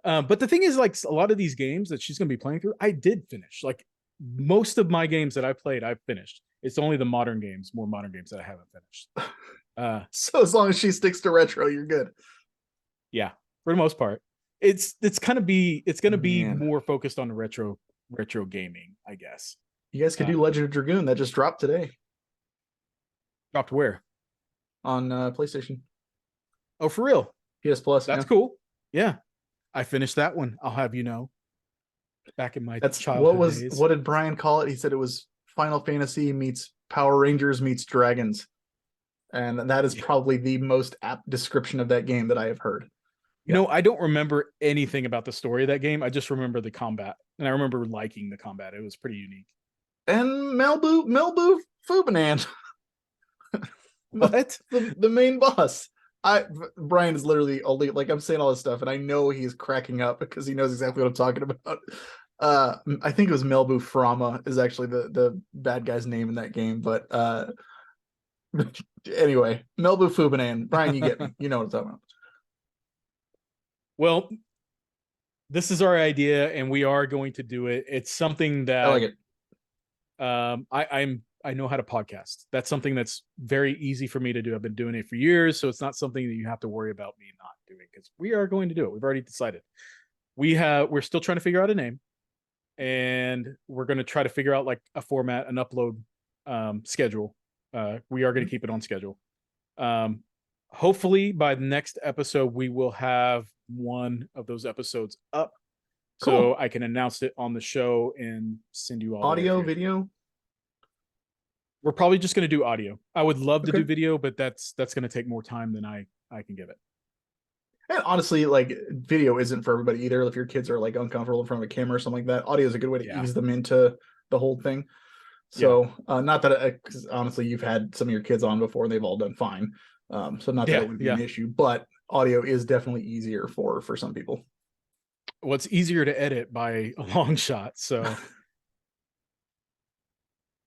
but the thing is, like, a lot of these games that she's going to be playing through, I did finish. Like most of my games that I played, I've finished. It's only the more modern games that I haven't finished. So as long as she sticks to retro, you're good. Yeah, for the most part. It's going to be more focused on the retro gaming, I guess. You guys could do Legend of Dragoon that just dropped today. Dropped where? On PlayStation. Oh, for real? PS Plus. That's cool. Yeah, I finished that one. I'll have you know. Back in my childhood days. What did Brian call it? He said it was Final Fantasy meets Power Rangers meets Dragons. And that is Yeah. probably the most apt description of that game that I have heard. You know, I don't remember anything about the story of that game. I just remember the combat, and I remember liking the combat. It was pretty unique. And Melbu Fubanan, What? the main boss. Brian is literally only like I'm saying all this stuff, and I know he's cracking up because he knows exactly what I'm talking about. I think it was Melbu Frama is actually the bad guy's name in that game, but anyway, Melbu Fubanan. Brian, you get me. You know what I'm talking about. Well, this is our idea, and we are going to do it. It's something that I like it. I know how to podcast. That's something that's very easy for me to do. I've been doing it for years, so it's not something that you have to worry about me not doing, because we are going to do it. We've already decided. We're still trying to figure out a name, and we're going to try to figure out like a format, an upload schedule. We are going to keep it on schedule. Hopefully by the next episode we will have one of those episodes up, so Cool. I can announce it on the show and send you all the way Audio, through. video. We're probably just going to do audio. I would love to Okay. do video, but that's going to take more time than I can give it. And honestly, like video isn't for everybody either. If your kids are like uncomfortable in front of a camera or something like that, audio is a good way to Yeah. ease them into the whole thing. So, not that, because honestly, you've had some of your kids on before and they've all done fine. So not that Yeah, it would be an issue, but audio is definitely easier for some people. Well, it's easier to edit by a long shot. So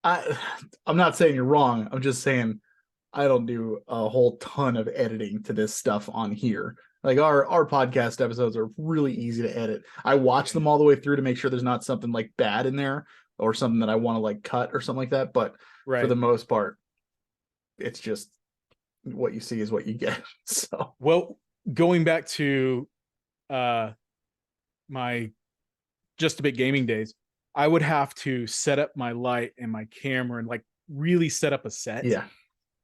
I'm not saying you're wrong. I'm just saying I don't do a whole ton of editing to this stuff on here. Like our podcast episodes are really easy to edit. I watch them all the way through to make sure there's not something like bad in there or something that I want to like cut or something like that. But for the most part, it's just what you see is what you get. So, well, going back to my Just a Bit Gaming days, I would have to set up my light and my camera and like really set up a set. yeah.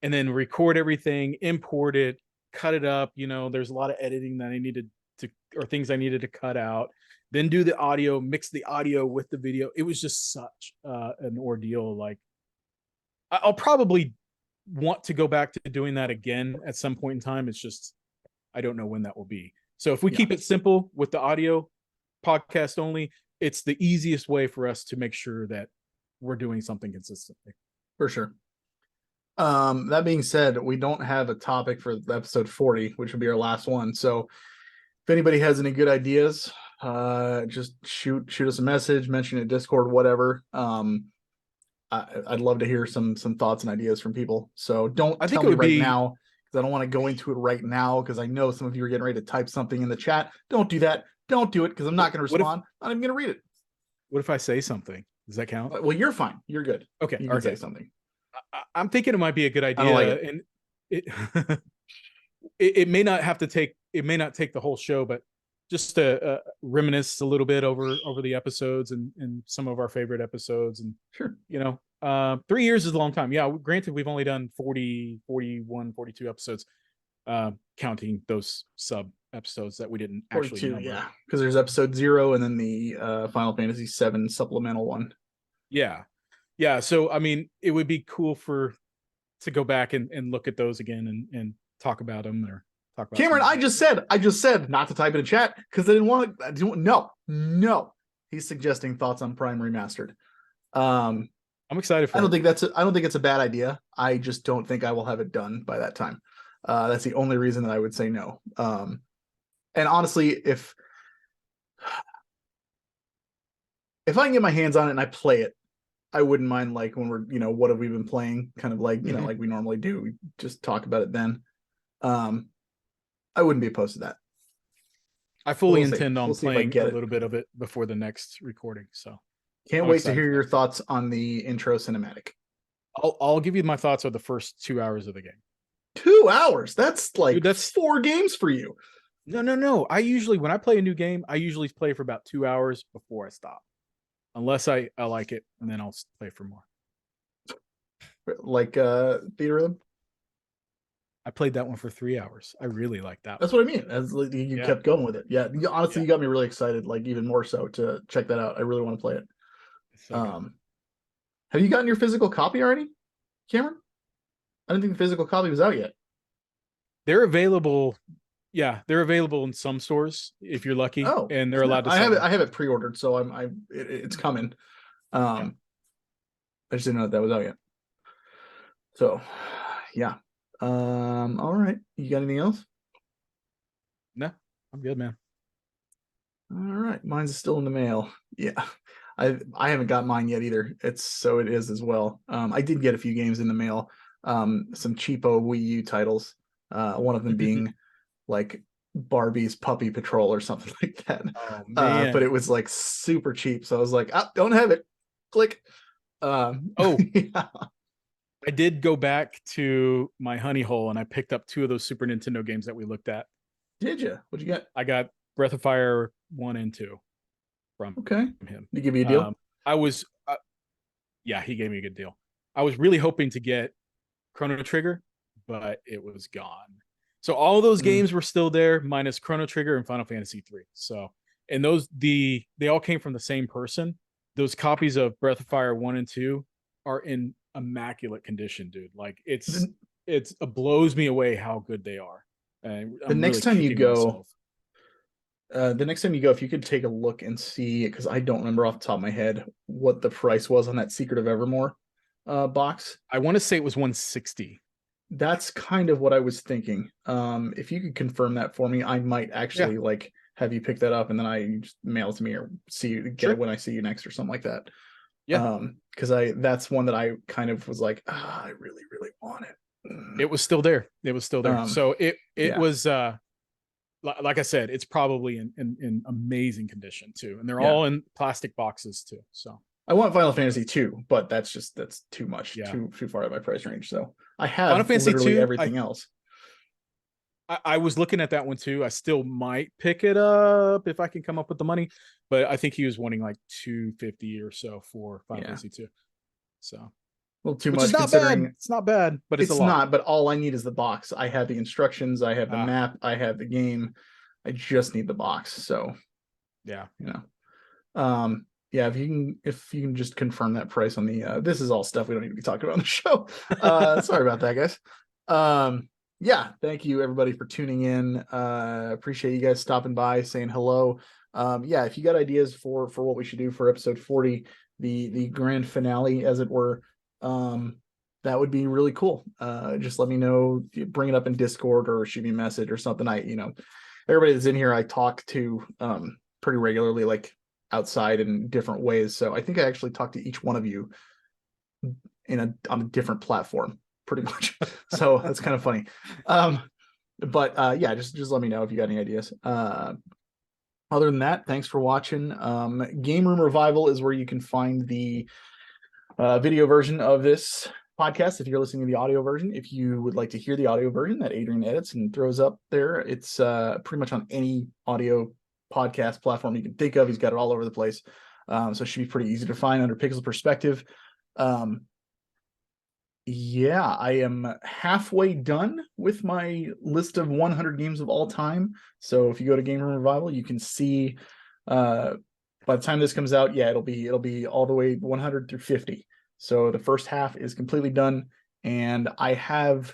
And then record everything, import it, cut it up. You know, there's a lot of editing that I needed to, or things I needed to cut out. Then do the audio, mix the audio with the video. It was just such an ordeal. Like, I'll probably want to go back to doing that again at some point in time. It's just, I don't know when that will be. So if we keep it simple with the audio podcast only, it's the easiest way for us to make sure that we're doing something consistently. For sure. That being said, we don't have a topic for episode 40, which would be our last one. So if anybody has any good ideas, just shoot us a message, mention it Discord, whatever. I'd love to hear some thoughts and ideas from people. So don't tell me right now, because I don't want to go into it right now, because I know some of you are getting ready to type something in the chat. Don't do that. Don't do it, because I'm not going to respond. I'm not even going to read it. What if I say something? Does that count? Well, you're fine. You're good. Okay. You can say something. I'm thinking it might be a good idea, like it. and it may not have to take. It may not take the whole show, but just to reminisce a little bit over the episodes and some of our favorite episodes. And sure, 3 years is a long time. Yeah, granted, we've only done 40, 41, 42 episodes, counting those sub episodes that we didn't actually 42, yeah, because there's episode 0 and then the Final Fantasy 7 supplemental one. Yeah. So I mean, it would be cool to go back and look at those again and talk about them, or talk about Cameron. I just said not to type in a chat because I didn't want to. No. He's suggesting thoughts on Prime Remastered. I'm excited for. I don't think it's a bad idea. I just don't think I will have it done by that time. That's the only reason that I would say no. And honestly, if I can get my hands on it and I play it, I wouldn't mind, like, when we're, what have we been playing, kind of like, like we normally do, we just talk about it then. I wouldn't be opposed to that. I fully intend on playing a little bit of it before the next recording. So can't wait to hear your thoughts on the intro cinematic. I'll give you my thoughts on the first 2 hours of the game. 2 hours? That's like, dude, that's 4 games for you. No. I usually, when I play a new game, I usually play for about 2 hours before I stop. Unless I like it, and then I'll play for more. Like Theatrhythm? I played that one for 3 hours. I really like that. That's what I mean. As you kept going with it. Yeah. Honestly, you got me really excited, like even more so, to check that out. I really want to play it. So have you gotten your physical copy already, Cameron? I didn't think the physical copy was out yet. They're available. Yeah, they're available in some stores if you're lucky, Oh, and they're allowed to I sell have it. them. I have it pre-ordered, so it's coming. Yeah. I just didn't know that was out yet. So, yeah. All right. You got anything else? No, I'm good, man. All right. Mine's still in the mail. Yeah. I haven't got mine yet either. It is as well. I did get a few games in the mail. Some cheapo Wii U titles. One of them being like Barbie's Puppy Patrol or something like that. Oh man. But it was like super cheap. So I was like, don't have it. Click. Oh, yeah. I did go back to my honey hole and I picked up 2 of those Super Nintendo games that we looked at. Did you? What'd you get? I got Breath of Fire 1 and 2 from Okay. him. Did he give you a deal? I was, yeah, he gave me a good deal. I was really hoping to get Chrono Trigger, but it was gone. So all of those games were still there, minus Chrono Trigger and Final Fantasy 3. So, and they all came from the same person. Those copies of Breath of Fire 1 and 2 are in immaculate condition, dude. Like it blows me away how good they are. The next time you go, if you could take a look and see, because I don't remember off the top of my head what the price was on that Secret of Evermore box. I want to say it was 160. That's kind of what I was thinking. If you could confirm that for me, I might actually like have you pick that up and then I just mail it to me or get it when I see you next or something like that. Yeah. Because that's one that I kind of was like, I really, really want it. It was still there. So it was like I said, it's probably in amazing condition too. And they're all in plastic boxes too. So I want Final Fantasy 2, but that's too much, too far out of my price range. So I have Final Fantasy literally 2, everything else. I was looking at that one too. I still might pick it up if I can come up with the money, but I think he was wanting like $250 or so for Final Fantasy 2. So a little too much. Is not considering bad. It's not bad, but it's a lot. not. But all I need is the box. I have the instructions. I have the map. I have the game. I just need the box. So yeah, yeah. If you can just confirm that price on the this is all stuff we don't need to be talking about on the show. Sorry about that, guys. Yeah, thank you everybody for tuning in. Appreciate you guys stopping by, saying hello. Yeah, if you got ideas for what we should do for episode 40, the grand finale, as it were, that would be really cool. Just let me know, bring it up in Discord or shoot me a message or something. Everybody that's in here, I talk to pretty regularly, like outside in different ways. So I think I actually talk to each one of you on a different platform, pretty much. So that's kind of funny. But yeah, just let me know if you got any ideas. Other than that, thanks for watching. Game Room Revival is where you can find the video version of this podcast if you're listening to the audio version. If you would like to hear the audio version that Adrian edits and throws up there, it's pretty much on any audio podcast platform you can think of. He's got it all over the place. So it should be pretty easy to find under Pixel Perspective. Yeah, I am halfway done with my list of 100 games of all time. So if you go to Game Room Revival, you can see by the time this comes out, it'll be all the way 100 through 50. So the first half is completely done, and I have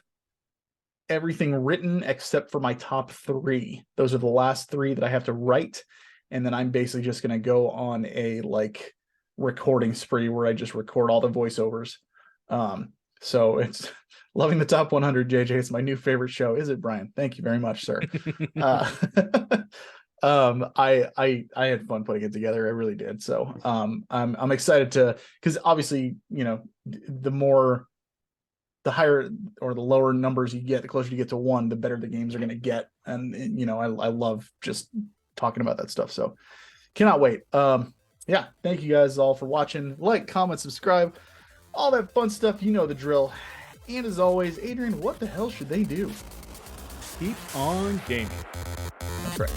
everything written except for my top 3. Those are the last 3 that I have to write, and then I'm basically just going to go on a recording spree where I just record all the voiceovers. So it's loving the top 100, JJ. It's my new favorite show. Is it, Brian? Thank you very much, sir. I had fun putting it together. I really did. So I'm excited because obviously, the higher or the lower numbers you get, the closer you get to 1, the better the games are going to get. And I love just talking about that stuff. So cannot wait. Yeah, thank you guys all for watching. Like, comment, subscribe, all that fun stuff. You know the drill. And as always, Adrian, what the hell should they do? Keep on gaming. That's right.